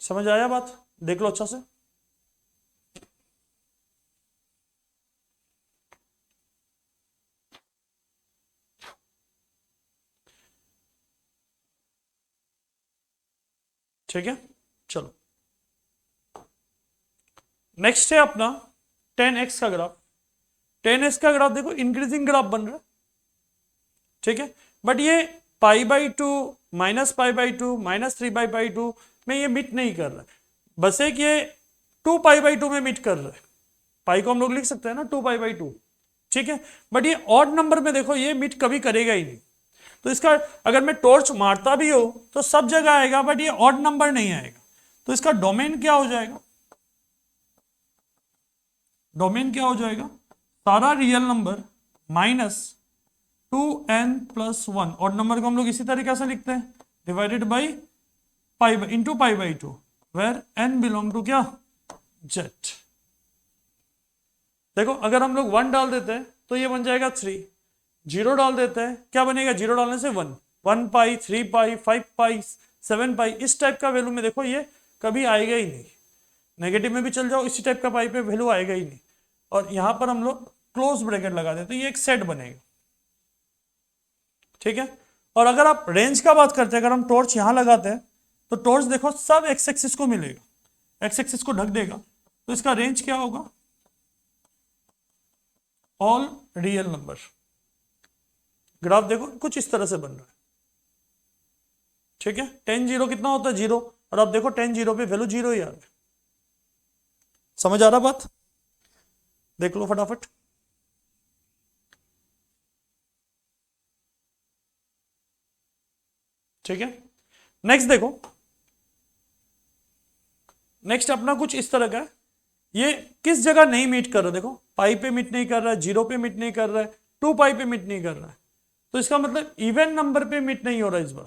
समझ आया बात, देख लो अच्छा से। ठीक है, चलो नेक्स्ट है अपना 10x का ग्राफ। 10x का ग्राफ देखो इंक्रीजिंग ग्राफ बन रहा है, ठीक है, बट ये π/2 -π/2 -3π/2 में ये मीट नहीं कर रहा है, बस एक ये 2π/2 में मीट कर रहा है। पाई को हम लोग लिख सकते हैं ना 2π/2, ठीक है, बट ये ऑड नंबर में देखो ये मीट कभी करेगा ही नहीं। तो इसका अगर मैं टॉर्च मारता भी हो तो सब जगह आएगा, बट ये ऑड नंबर नहीं आएगा। तो इसका डोमेन क्या हो जाएगा, डोमेन क्या हो जाएगा, सारा real number -2n+1। Odd number को हम लोग इसी तरीके से लिखते हैं, divided by into π/2, where n belong to क्या, z। देखो अगर हम लोग 1 डाल देते हैं तो ये बन जाएगा 3, 0 डाल देते हैं क्या बनेगा, 0 डालने से 1, 1π, 3π, 5π, 7π, इस टाइप का वैल्यू में देखो ये कभी आएगा ही नहीं। नेगेटिव में भी चल जाओ इसी टाइप का पाई पे वैल्यू आएगा ही नहीं। और यहां पर हम लोग क्लोज ब्रैकेट लगा देते तो ये एक सेट बनेगा, ठीक है। और अगर आप रेंज का बात करते हैं, अगर हम टॉर्च यहां लगाते हैं तो टॉर्च देखो सब एक्स एक्सिस को मिलेगा, एक्स एक्सिस को ढक देगा। तो इसका रेंज क्या होगा, ऑल रियल नंबर। ग्राफ देखो कुछ इस तरह से बन रहा है, ठीक है। 10 0 कितना होता है, 0, और आप देखो 10 0 पे वैल्यू 0 ही आ रहा है। समझ आ रहा बात, देख लो फटाफट। ठीक है, नेक्स्ट देखो, नेक्स्ट अपना कुछ इस तरह का है। ये किस जगह नहीं मीट कर रहा, देखो पाई पे मीट नहीं कर रहा है, 0 पे मीट नहीं कर रहा है, 2π पे मीट नहीं कर रहा है। तो इसका मतलब इवन नंबर पे मीट नहीं हो रहा है। इस बार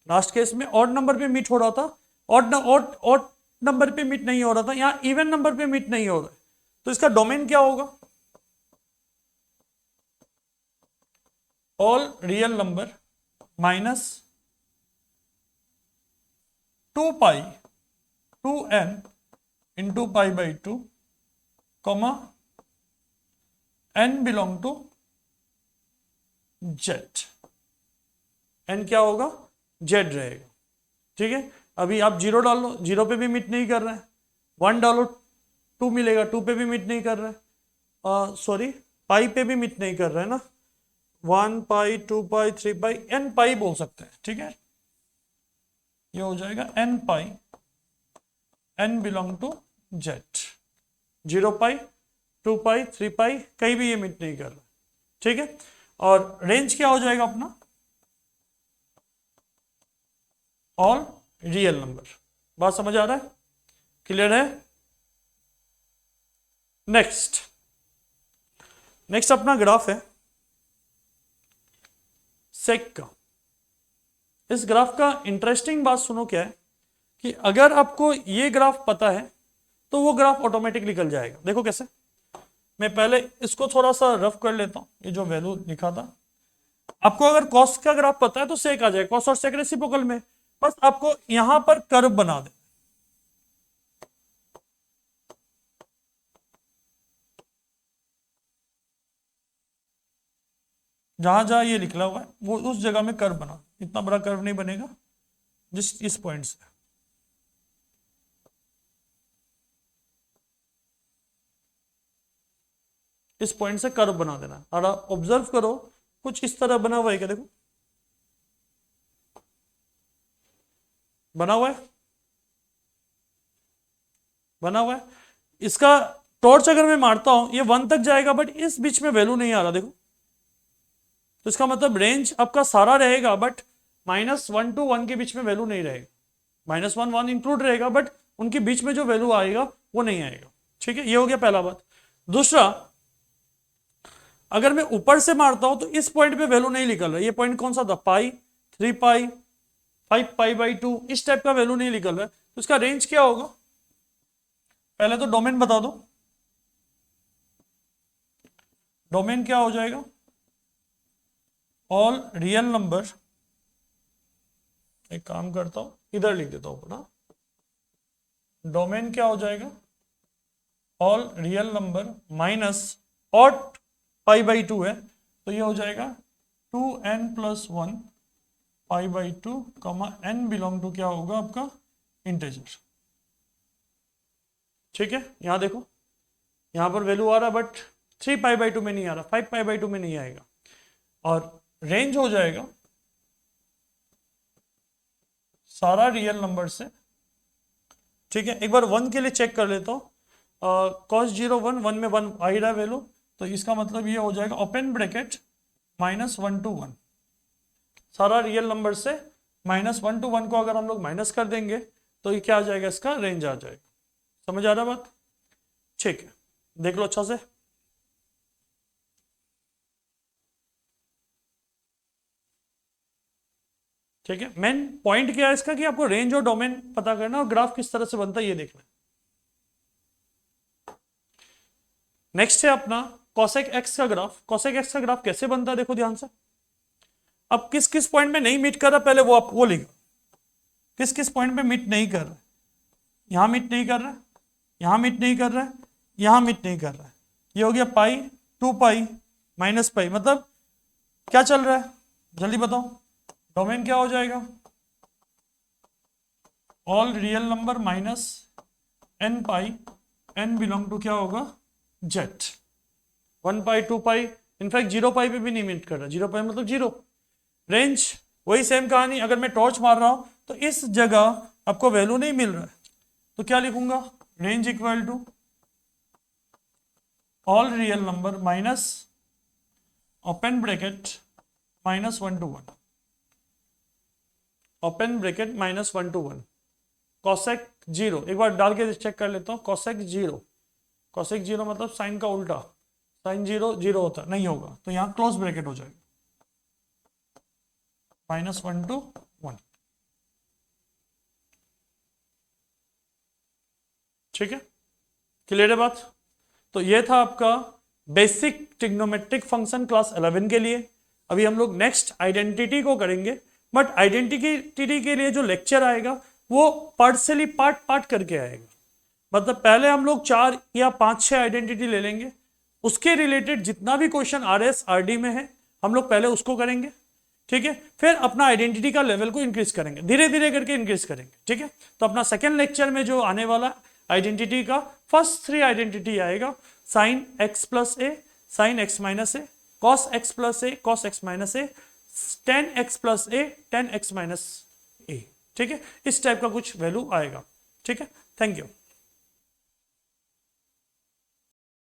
लास्ट केस में ऑड नंबर पे मीट हो रहा था, ऑड नंबर पे मीट नहीं हो रहा था, यहां इवन नंबर पे मीट नहीं हो रहा है। तो इसका डोमेन क्या होगा, all real number minus 2π 2n into π/2 comma n belong to z। n क्या होगा, z रहेगा, ठीक है। अभी आप 0 डाल लो, 0 पे भी मीट नहीं कर रहे हैं, 1 डालो 2 मिलेगा, 2 पे भी मीट नहीं कर रहा है, सॉरी पाई पे भी मीट नहीं कर रहा है ना, 1π 2π 3π n पाई बोल सकते हैं, ठीक है। ये हो जाएगा nπ, n belong to z। 0π 2π 3π कहीं भी ये मीट नहीं कर रहा, ठीक है। और रेंज क्या हो जाएगा अपना, ऑल रियल नंबर। बात समझ आ रहा है, क्लियर है। नेक्स्ट अपना ग्राफ है सेक का। इस ग्राफ का इंटरेस्टिंग बात सुनो क्या है कि अगर आपको ये ग्राफ पता है तो वो ग्राफ ऑटोमेटिक निकल जाएगा। देखो कैसे, मैं पहले इसको थोड़ा सा रफ कर लेता हूं। ये जो वैल्यू लिखा था, आपको अगर कॉस का ग्राफ पता है तो सेक आ जाएगा, कॉस और सेक रेसिप्रोकल में। बस आपको यहां पर कर्व बना दे, जहां जहां ये लिखा हुआ है वो उस जगह में कर्व बना। इतना बड़ा कर्व नहीं बनेगा, जिस इस पॉइंट से इस पॉइंट से कर्व बना देना। और आप ऑब्जर्व करो कुछ इस तरह बना हुआ है क्या, देखो बना हुआ है, बना हुआ है। इसका टॉर्च अगर मैं मारता हूं ये 1 तक जाएगा, बट इस बीच में वैल्यू नहीं आ रहा, देखो। तो इसका मतलब रेंज आपका सारा रहेगा, बट -1 to 1 के बीच में वैल्यू नहीं रहेगा। -1 1 इंक्लूड रहेगा, बट उनके बीच में जो वैल्यू आएगा वो नहीं आएगा, ठीक है। ये हो गया पहला बात। दूसरा, अगर मैं ऊपर से मारता हूं तो इस पॉइंट पे वैल्यू नहीं निकल रहा। ये पॉइंट कौन सा था, पाई, 3π, 5π/2, इस टाइप का वैल्यू नहीं निकल रहा है। तो इसका रेंज क्या होगा, पहले तो डोमेन बता दो। डोमेन क्या हो जाएगा, ऑल रियल नंबर, एक काम करता हूं इधर लिख देता हूं ना, डोमेन क्या हो जाएगा, all real number minus odd π/2 है, तो ये हो जाएगा 2n+1 π/2 कमा n बिलोंग टू क्या होगा आपका इंटीजर। ठीक है, यहां देखो, यहां पर वैल्यू आ रहा बट 3π/2 में नहीं आ रहा, 5π/2 में नहीं आएगा, और रेंज हो जाएगा सारा रियल नंबर से। ठीक है, एक बार 1 के लिए चेक कर लेता हूँ, cos 0 1 1 में 1 आ ही रहा वैल्यू, तो इसका मतलब ये हो जाएगा ओपन ब्रैकेट -1 to 1, सारा रियल नंबर से -1 to 1 को अगर हम लोग माइनस कर देंगे तो ये क्या आ जाएगा, इसका रेंज आ जाएगा। समझ आ रहा बात? ठीक है, देख लो अच्छा से। ठीक है, मेन पॉइंट क्या है इसका कि आपको रेंज और डोमेन पता करना और ग्राफ किस तरह से बनता है ये देखना। नेक्स्ट है अपना cosec x का ग्राफ। cosec x का ग्राफ कैसे बनता है देखो ध्यान से। अब किस किस पॉइंट में नहीं मीट कर रहा पहले वो आप वो लिखो, किस किस पॉइंट में मीट नहीं कर रहा। यहां मीट नहीं कर रहा, यहां मीट नहीं कर रहा है, यहां मीट नहीं कर रहा है। ये हो गया पाई, 2π -π, मतलब क्या चल रहा है जल्दी बताओ। डोमेन क्या हो जाएगा, all real number minus n π, n belong to क्या होगा, जेट। 1π 2π, इनफैक्ट 0π पे भी नहीं मीट कर रहा, 0π मतलब 0। रेंज वही सेम कहानी, अगर मैं टॉर्च मार रहा हूं तो इस जगह आपको वैल्यू नहीं मिल रहा है तो क्या लिखूंगा, range equal to all real number minus open bracket -1 to 1, open bracket -1 to 1, cosec 0 एक बार डाल के चेक कर लेता हूँ। cosec 0, cosec 0 मतलब साइन का उल्टा, साइन 0 0 होता नहीं होगा, तो यहां क्लोज ब्रैकेट हो जाएगा -1 to 1। ठीक है, क्लियर है बात? तो ये था आपका बेसिक ट्रिग्नोमेट्रिक फंक्शन क्लास 11 के लिए। अभी हम लोग नेक्स्ट आइडेंटिटी को करेंगे, बट आइडेंटिटी के लिए जो लेक्चर आएगा वो पार्शियली पार्ट करके आएगा। मतलब पहले हम लोग 4 या 5-6 आइडेंटिटी ले लेंगे, उसके रिलेटेड जितना भी क्वेश्चन RS RD में है हम लोग पहले उसको करेंगे। ठीक है, फिर अपना आइडेंटिटी का लेवल को इंक्रीज करेंगे, धीरे धीरे करके इंक्रीज करेंगे। ठीक है, तो अपना सेकेंड लेक्चर में जो आने वाला आइडेंटिटी का फर्स्ट 3 आइडेंटिटी आएगा, साइन x प्लस ए, साइन x माइनस ए, कॉस x प्लस ए, कॉस x माइनस ए, टेन x प्लस ए, टेन x माइनस ए। ठीक है, इस टाइप का कुछ वैल्यू आएगा। ठीक है, थैंक यू।